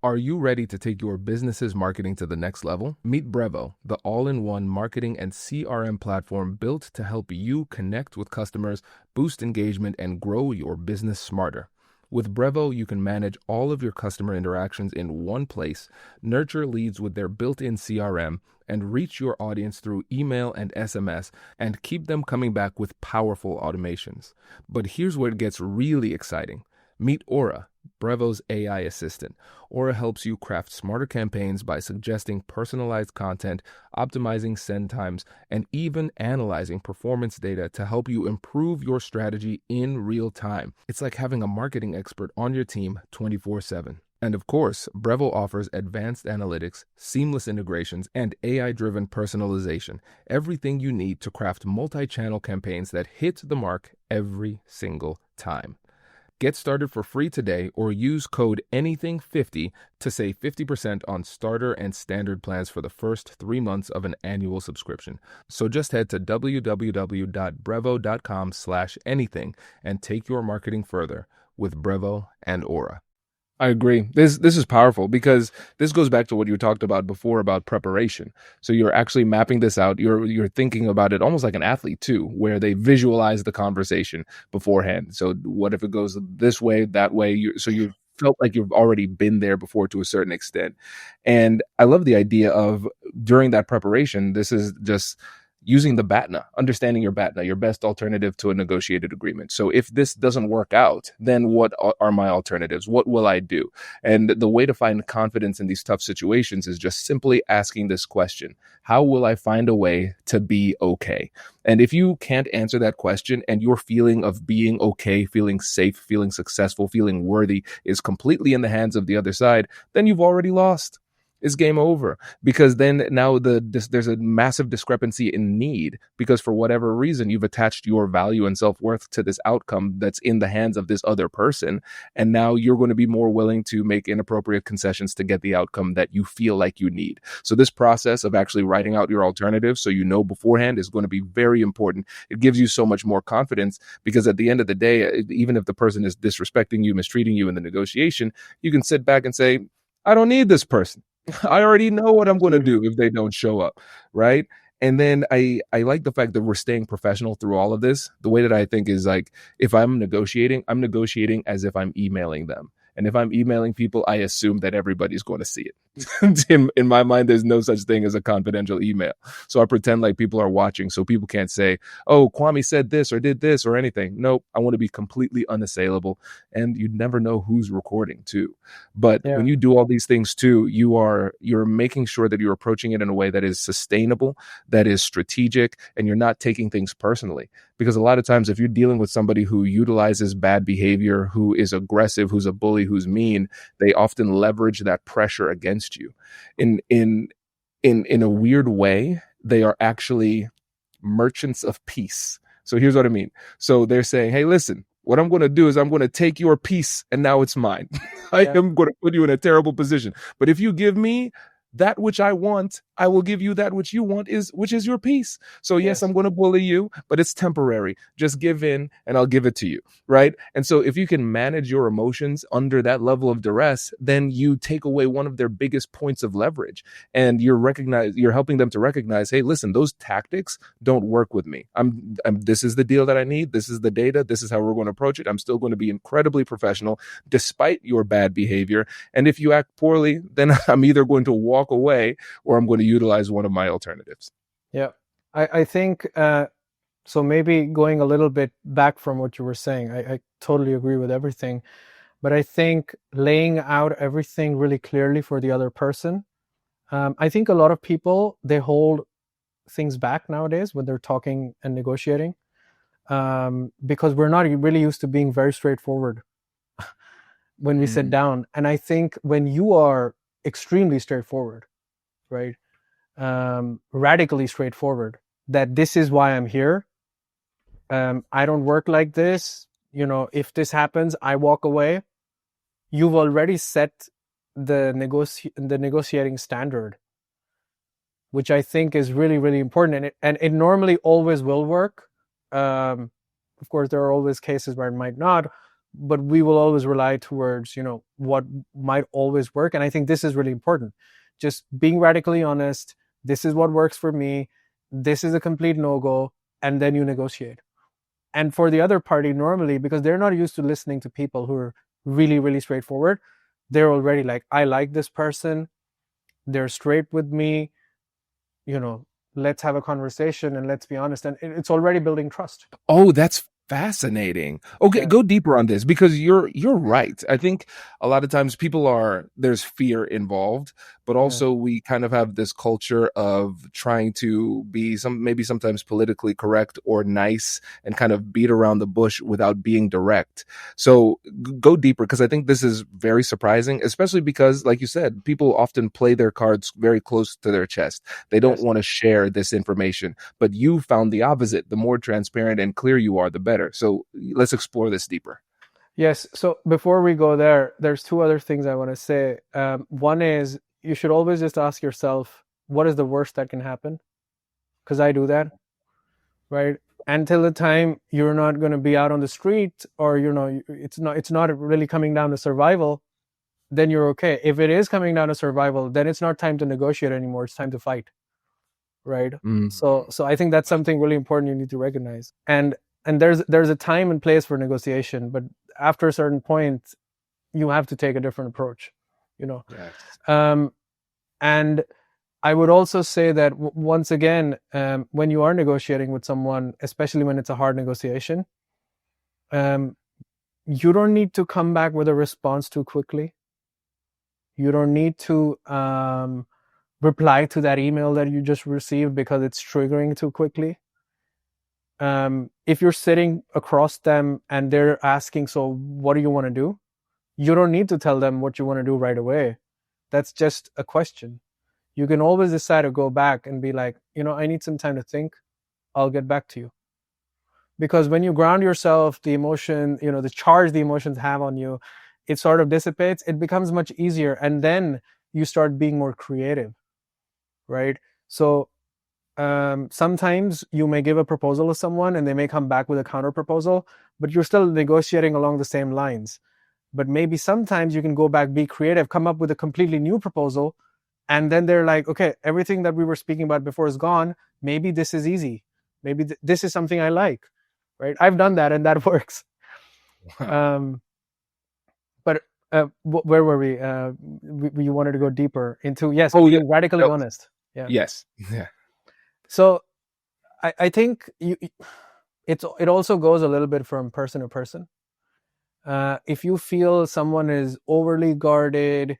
Are you ready to take your business's marketing to the next level? Meet Brevo, the all-in-one marketing and CRM platform built to help you connect with customers, boost engagement, and grow your business smarter. With Brevo, you can manage all of your customer interactions in one place, nurture leads with their built-in CRM, and reach your audience through email and SMS, and keep them coming back with powerful automations. But here's where it gets really exciting. Meet Aura, Brevo's AI assistant. Aura helps you craft smarter campaigns by suggesting personalized content, optimizing send times, and even analyzing performance data to help you improve your strategy in real time. It's like having a marketing expert on your team 24/7. And of course, Brevo offers advanced analytics, seamless integrations, and AI-driven personalization. Everything you need to craft multi-channel campaigns that hit the mark every single time. Get started for free today or use code ANYTHING50 to save 50% on starter and standard plans for the first 3 months of an annual subscription. So just head to www.brevo.com/anything and take your marketing further with Brevo and Aura. I agree. This is powerful because this goes back to what you talked about before about preparation. So you're actually mapping this out. You're thinking about it almost like an athlete too, where they visualize the conversation beforehand. So what if it goes this way, that way? So you felt like you've already been there before to a certain extent. And I love the idea of during that preparation, this is just using the BATNA, understanding your BATNA, your best alternative to a negotiated agreement. So if this doesn't work out, then what are my alternatives? What will I do? And the way to find confidence in these tough situations is just simply asking this question: how will I find a way to be okay? And if you can't answer that question and your feeling of being okay, feeling safe, feeling successful, feeling worthy is completely in the hands of the other side, then you've already lost. It's game over, because then now there's a massive discrepancy in need, because for whatever reason you've attached your value and self-worth to this outcome that's in the hands of this other person, and now you're going to be more willing to make inappropriate concessions to get the outcome that you feel like you need. So this process of actually writing out your alternatives so you know beforehand is going to be very important. It gives you so much more confidence, because at the end of the day, even if the person is disrespecting you, mistreating you in the negotiation, you can sit back and say, I don't need this person. I already know what I'm going to do if they don't show up, right? And then I like the fact that we're staying professional through all of this. The way that I think is like, if I'm negotiating as if I'm emailing them. And if I'm emailing people, I assume that everybody's going to see it. In my mind, there's no such thing as a confidential email. So I pretend like people are watching so people can't say, oh, Kwame said this or did this or anything. Nope. I want to be completely unassailable. And you never know who's recording too. But when you do all these things too, you're making sure that you're approaching it in a way that is sustainable, that is strategic, and you're not taking things personally. Because a lot of times if you're dealing with somebody who utilizes bad behavior, who is aggressive, who's a bully, who's mean, they often leverage that pressure against you. In a weird way, they are actually merchants of peace. So here's what I mean. So they're saying, hey, listen, what I'm going to do is I'm going to take your peace and now it's mine. I am going to put you in a terrible position. But if you give me that which I want, I will give you that which you want, which is your peace. So yes, I'm going to bully you, but it's temporary. Just give in and I'll give it to you, right? And so if you can manage your emotions under that level of duress, then you take away one of their biggest points of leverage, and you're helping them to recognize, hey, listen, those tactics don't work with me. This is the deal that I need. This is the data. This is how we're going to approach it. I'm still going to be incredibly professional despite your bad behavior. And if you act poorly, then I'm either going to walk away or I'm going to utilize one of my alternatives. Yeah, I think so. Maybe going a little bit back from what you were saying, I totally agree with everything, but I think laying out everything really clearly for the other person. I think a lot of people, they hold things back nowadays when they're talking and negotiating, because we're not really used to being very straightforward when we sit down. And I think when you are extremely straightforward, right? Radically straightforward, that this is why I'm here. I don't work like this. If this happens, I walk away. You've already set the negotiating standard, which I think is really, really important. And it normally always will work. Of course, there are always cases where it might not, but we will always rely towards, what might always work. And I think this is really important. Just being radically honest. This is what works for me. This is a complete no-go. And then you negotiate. And for the other party, normally, because they're not used to listening to people who are really, really straightforward, they're already like, I like this person. They're straight with me. Let's have a conversation and let's be honest. And it's already building trust. Oh, that's fascinating. Okay, Yeah. go deeper on this, because you're right. I think a lot of times there's fear involved, but also we kind of have this culture of trying to be maybe sometimes politically correct or nice and kind of beat around the bush without being direct. So go deeper, because I think this is very surprising, especially because, like you said, people often play their cards very close to their chest. They don't want to share this information, but you found the opposite. The more transparent and clear you are, the better. So let's explore this deeper. Yes. So before we go there, there's two other things I want to say. One is, you should always just ask yourself, what is the worst that can happen? Because I do that, right? Until the time you're not going to be out on the street, or it's not really coming down to survival, then you're okay. If it is coming down to survival, then it's not time to negotiate anymore. It's time to fight, right? So I think that's something really important you need to recognize. And there's a time and place for negotiation, but after a certain point, you have to take a different approach, Yes. And I would also say that once again, when you are negotiating with someone, especially when it's a hard negotiation, you don't need to come back with a response too quickly. You don't need to reply to that email that you just received because it's triggering too quickly. If you're sitting across them and they're asking, so what do you want to do? You don't need to tell them what you want to do right away. That's just a question. You can always decide to go back and be like, I need some time to think. I'll get back to you. Because when you ground yourself, the emotion, the charge the emotions have on you, it sort of dissipates. It becomes much easier. And then you start being more creative, right? So sometimes you may give a proposal to someone and they may come back with a counter proposal, but you're still negotiating along the same lines. But maybe sometimes you can go back, be creative, come up with a completely new proposal. And then they're like, okay, everything that we were speaking about before is gone. Maybe this is easy. Maybe this is something I like, right? I've done that and that works. Wow. But where were we? You wanted to go deeper into, being radically honest. Yeah. Yes. Yeah. So I think it also goes a little bit from person to person. If you feel someone is overly guarded,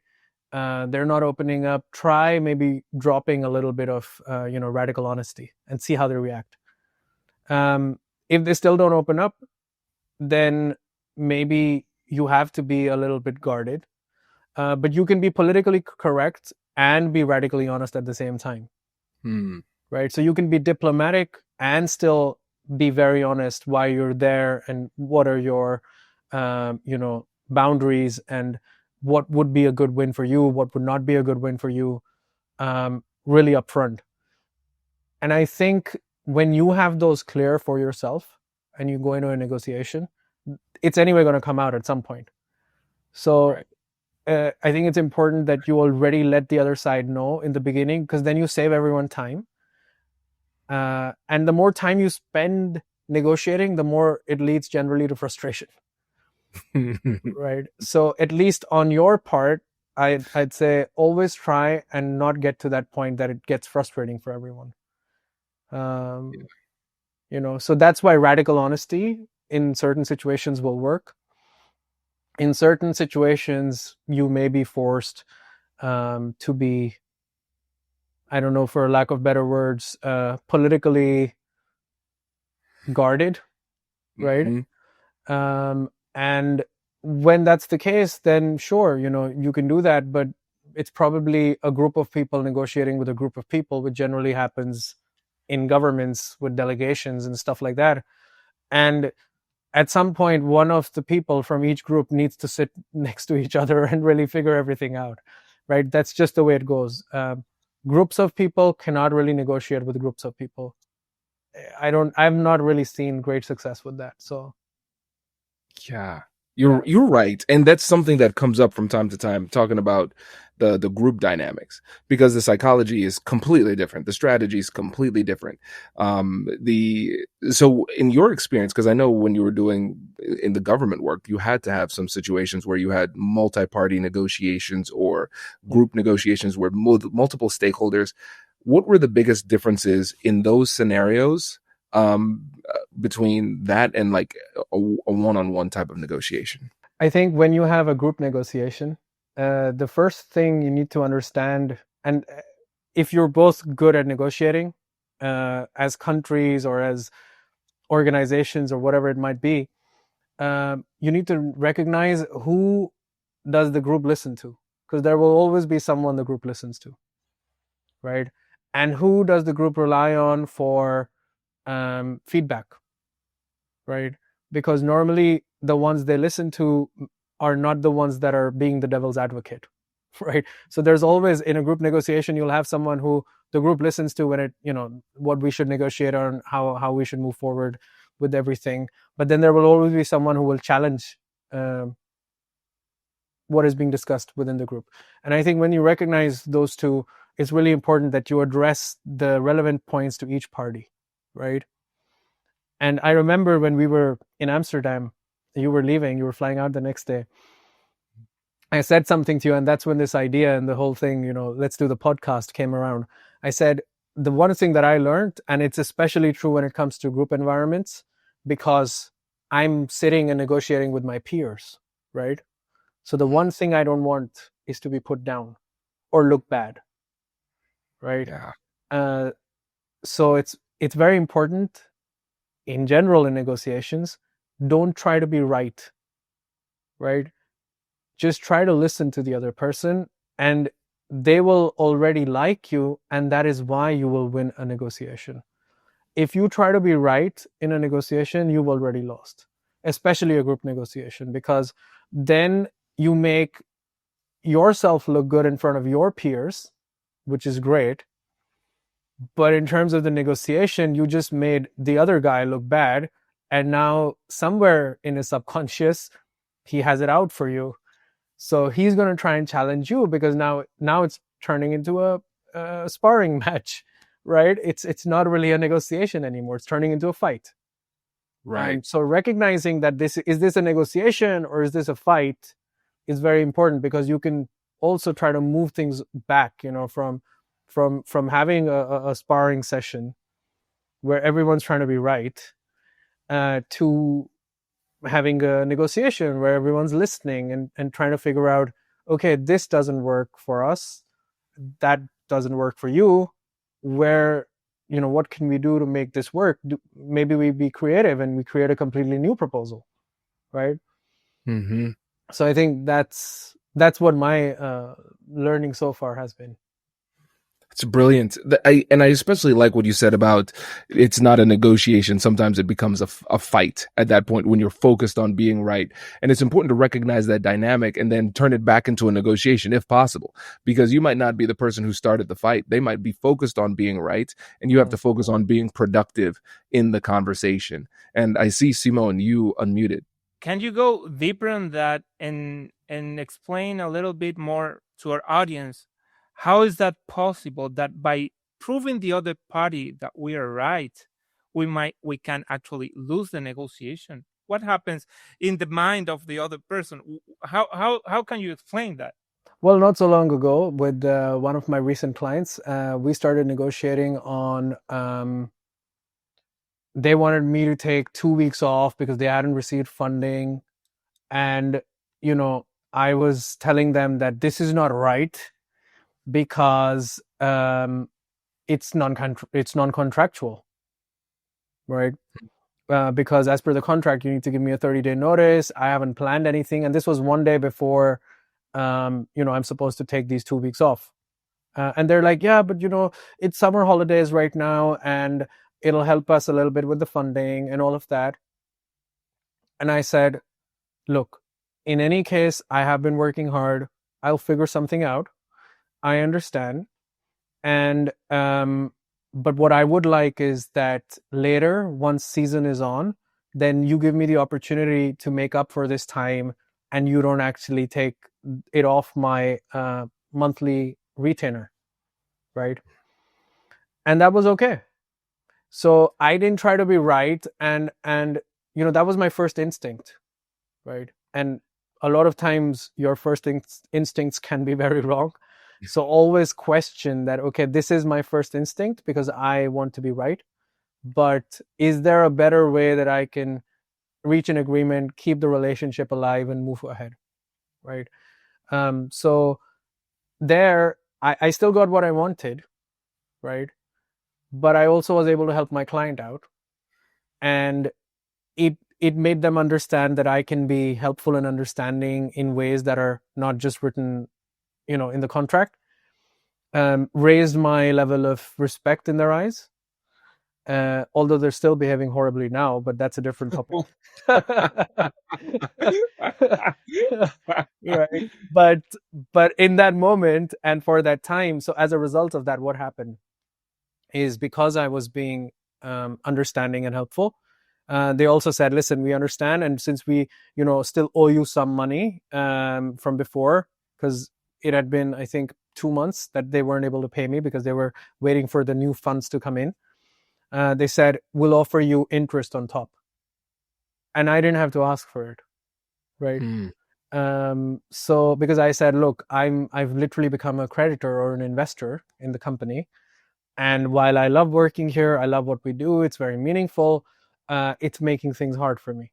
they're not opening up, try maybe dropping a little bit of radical honesty and see how they react. If they still don't open up, then maybe you have to be a little bit guarded. But you can be politically correct and be radically honest at the same time. Right? So you can be diplomatic and still be very honest why you're there and what are your boundaries and what would be a good win for you, what would not be a good win for you, really upfront. And I think when you have those clear for yourself and you go into a negotiation, it's anyway going to come out at some point. So right. I think it's important that you already let the other side know in the beginning, because then you save everyone time. And the more time you spend negotiating, the more it leads generally to frustration. Right? So at least on your part, I'd say always try and not get to that point that it gets frustrating for everyone. So that's why radical honesty in certain situations will work. In certain situations, you may be forced to be, I don't know, for lack of better words, politically guarded, right? Mm-hmm. And when that's the case, then sure, you can do that, but it's probably a group of people negotiating with a group of people, which generally happens in governments with delegations and stuff like that. And at some point, one of the people from each group needs to sit next to each other and really figure everything out, right? That's just the way it goes. Groups of people cannot really negotiate with groups of people. I've not really seen great success with that. So Yeah. You're right. And that's something that comes up from time to time, talking about the group dynamics, because the psychology is completely different. The strategy is completely different. So in your experience, because I know when you were doing in the government work, you had to have some situations where you had multi-party negotiations or group negotiations where multiple stakeholders. What were the biggest differences in those scenarios between that and like a one-on-one type of negotiation? I think when you have a group negotiation, the first thing you need to understand, and if you're both good at negotiating, as countries or as organizations or whatever it might be, you need to recognize who does the group listen to, because there will always be someone the group listens to, right? And who does the group rely on for feedback, right? Because normally the ones they listen to are not the ones that are being the devil's advocate, right? So there's always, in a group negotiation, you'll have someone who the group listens to when it, what we should negotiate on, how we should move forward with everything. But then there will always be someone who will challenge what is being discussed within the group. And I think when you recognize those two, it's really important that you address the relevant points to each party, right? And I remember when we were in Amsterdam, you were leaving, you were flying out the next day. I said something to you, and that's when this idea and the whole thing, let's do the podcast came around. I said, the one thing that I learned, and it's especially true when it comes to group environments, because I'm sitting and negotiating with my peers, right? So the one thing I don't want is to be put down or look bad, right? Yeah. So it's very important in general in negotiations. Don't try to be right? Just try to listen to the other person, and they will already like you, and that is why you will win a negotiation. If you try to be right in a negotiation, you've already lost, especially a group negotiation, because then you make yourself look good in front of your peers, which is great. But in terms of the negotiation, you just made the other guy look bad. And now somewhere in his subconscious, he has it out for you. So he's going to try and challenge you, because now it's turning into a sparring match, right? It's not really a negotiation anymore. It's turning into a fight. Right. So recognizing that this a negotiation or is this a fight is very important, because you can also try to move things back, from having a sparring session where everyone's trying to be right, to having a negotiation where everyone's listening and trying to figure out, okay, this doesn't work for us, that doesn't work for you, where, what can we do to make this work? Maybe we be creative and we create a completely new proposal, right? Mm-hmm. So I think that's what my learning so far has been. It's brilliant. I especially like what you said about it's not a negotiation. Sometimes it becomes a fight at that point when you're focused on being right. And it's important to recognize that dynamic and then turn it back into a negotiation if possible, because you might not be the person who started the fight. They might be focused on being right, and you have to focus on being productive in the conversation. And I see, Simone, you unmuted. Can you go deeper on that and explain a little bit more to our audience? How is that possible that by proving the other party that we are right, we can actually lose the negotiation? What happens in the mind of the other person? How can you explain that? Well, not so long ago, with one of my recent clients, we started negotiating on. They wanted me to take 2 weeks off because they hadn't received funding, and I was telling them that this is not right, because it's non-contractual, right? Because as per the contract, you need to give me a 30-day notice. I haven't planned anything, and this was one day before I'm supposed to take these 2 weeks off. And they're like, yeah, but it's summer holidays right now, and it'll help us a little bit with the funding and all of that. And I said, look, in any case, I have been working hard. I'll figure something out. I understand. And but what I would like is that later, once season is on, then you give me the opportunity to make up for this time, and you don't actually take it off my monthly retainer, right? And that was okay. So I didn't try to be right, and that was my first instinct, right? And a lot of times your first instincts can be very wrong. So always question that, okay, this is my first instinct because I want to be right, but is there a better way that I can reach an agreement, keep the relationship alive, and move ahead, right? So there, I still got what I wanted, right? But I also was able to help my client out, and it made them understand that I can be helpful and understanding in ways that are not just written, in the contract. Raised my level of respect in their eyes, although they're still behaving horribly now, but that's a different topic. Right. But in that moment and for that time, so as a result of that, what happened is, because I was being understanding and helpful, they also said, listen, we understand, and since we still owe you some money from before, because it had been, I think, 2 months that they weren't able to pay me because they were waiting for the new funds to come in. They said, we'll offer you interest on top. And I didn't have to ask for it, right? So because I said, look, I've literally become a creditor or an investor in the company, and while I love working here, I love what we do, it's very meaningful, it's making things hard for me,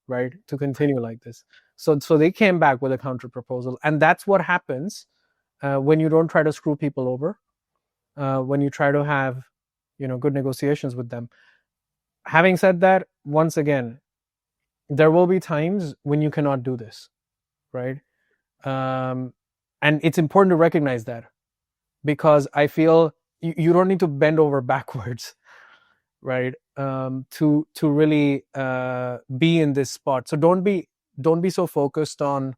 right, to continue like this. So they came back with a counter proposal, and that's what happens when you don't try to screw people over, when you try to have good negotiations with them. Having said that, once again, there will be times when you cannot do this, right? And it's important to recognize that, because I feel you don't need to bend over backwards, right, to really be in this spot. So don't be so focused on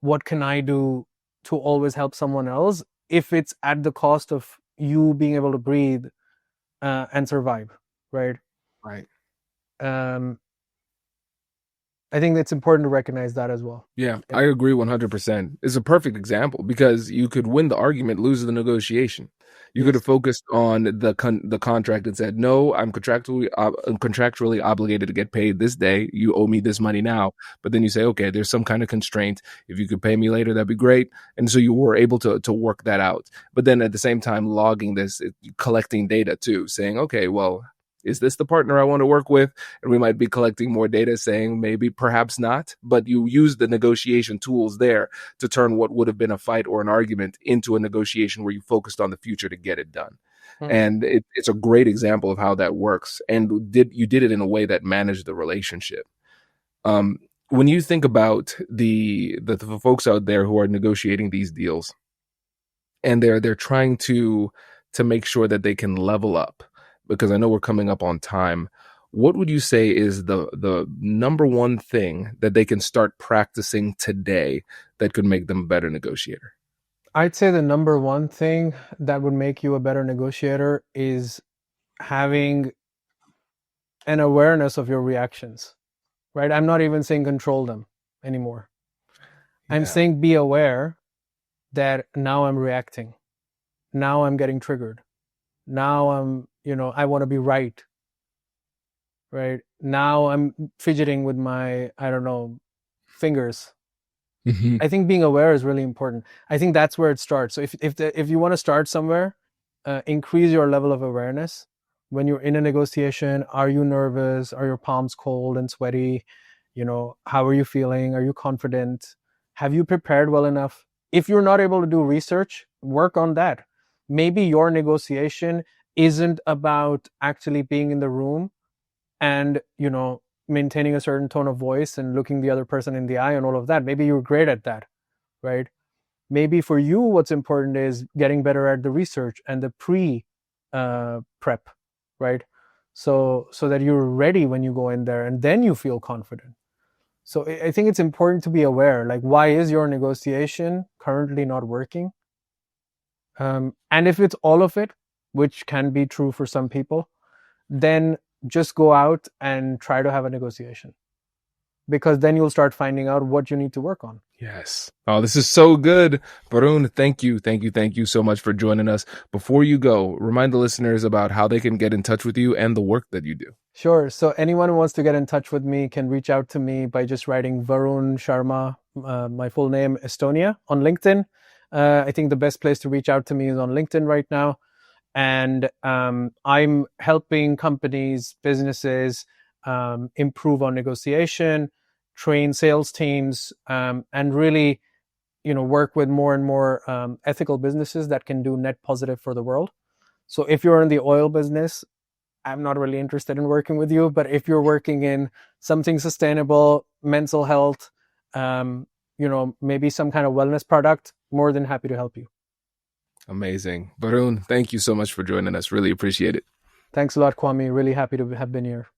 what can I do to always help someone else, if it's at the cost of you being able to breathe and survive, right? I think it's important to recognize that as well. Yeah, I agree 100%. It's a perfect example, because you could win the argument, lose the negotiation. You could have focused on the contract and said, no, I'm contractually obligated to get paid this day. You owe me this money now. But then you say, okay, there's some kind of constraint. If you could pay me later, that'd be great. And so you were able to work that out. But then at the same time, logging this, collecting data too, saying, okay, well, is this the partner I want to work with? And we might be collecting more data saying maybe, perhaps not, but you use the negotiation tools there to turn what would have been a fight or an argument into a negotiation where you focused on the future to get it done. And it's a great example of how that works. And you did it in a way that managed the relationship. When you think about the folks out there who are negotiating these deals, and they're trying to make sure that they can level up, because I know we're coming up on time, what would you say is the number one thing that they can start practicing today that could make them a better negotiator? I'd say the number one thing that would make you a better negotiator is having an awareness of your reactions, right? I'm not even saying control them anymore. I'm saying be aware that now I'm reacting. Now I'm getting triggered. Now I'm, I want to be right. Right? Now I'm fidgeting with my, fingers. I think being aware is really important. I think that's where it starts. So if you want to start somewhere, increase your level of awareness. When you're in a negotiation, are you nervous? Are your palms cold and sweaty? How are you feeling? Are you confident? Have you prepared well enough? If you're not able to do research, work on that. Maybe your negotiation isn't about actually being in the room and, maintaining a certain tone of voice and looking the other person in the eye and all of that. Maybe you're great at that, right? Maybe for you, what's important is getting better at the research and the prep, right? so that you're ready when you go in there, and then you feel confident. So I think it's important to be aware, like, why is your negotiation currently not working? And if it's all of it, which can be true for some people, then just go out and try to have a negotiation, because then you'll start finding out what you need to work on. Yes. Oh, this is so good. Varun, thank you so much for joining us. Before you go, remind the listeners about how they can get in touch with you and the work that you do. Sure. So anyone who wants to get in touch with me can reach out to me by just writing Varun Sharma, my full name, Estonia, on LinkedIn. I think the best place to reach out to me is on LinkedIn right now. And I'm helping companies, businesses improve on negotiation, train sales teams, and really, work with more and more ethical businesses that can do net positive for the world. So if you're in the oil business, I'm not really interested in working with you. But if you're working in something sustainable, mental health, maybe some kind of wellness product, more than happy to help you. Amazing. Varun, thank you so much for joining us. Really appreciate it. Thanks a lot, Kwame. Really happy to have been here.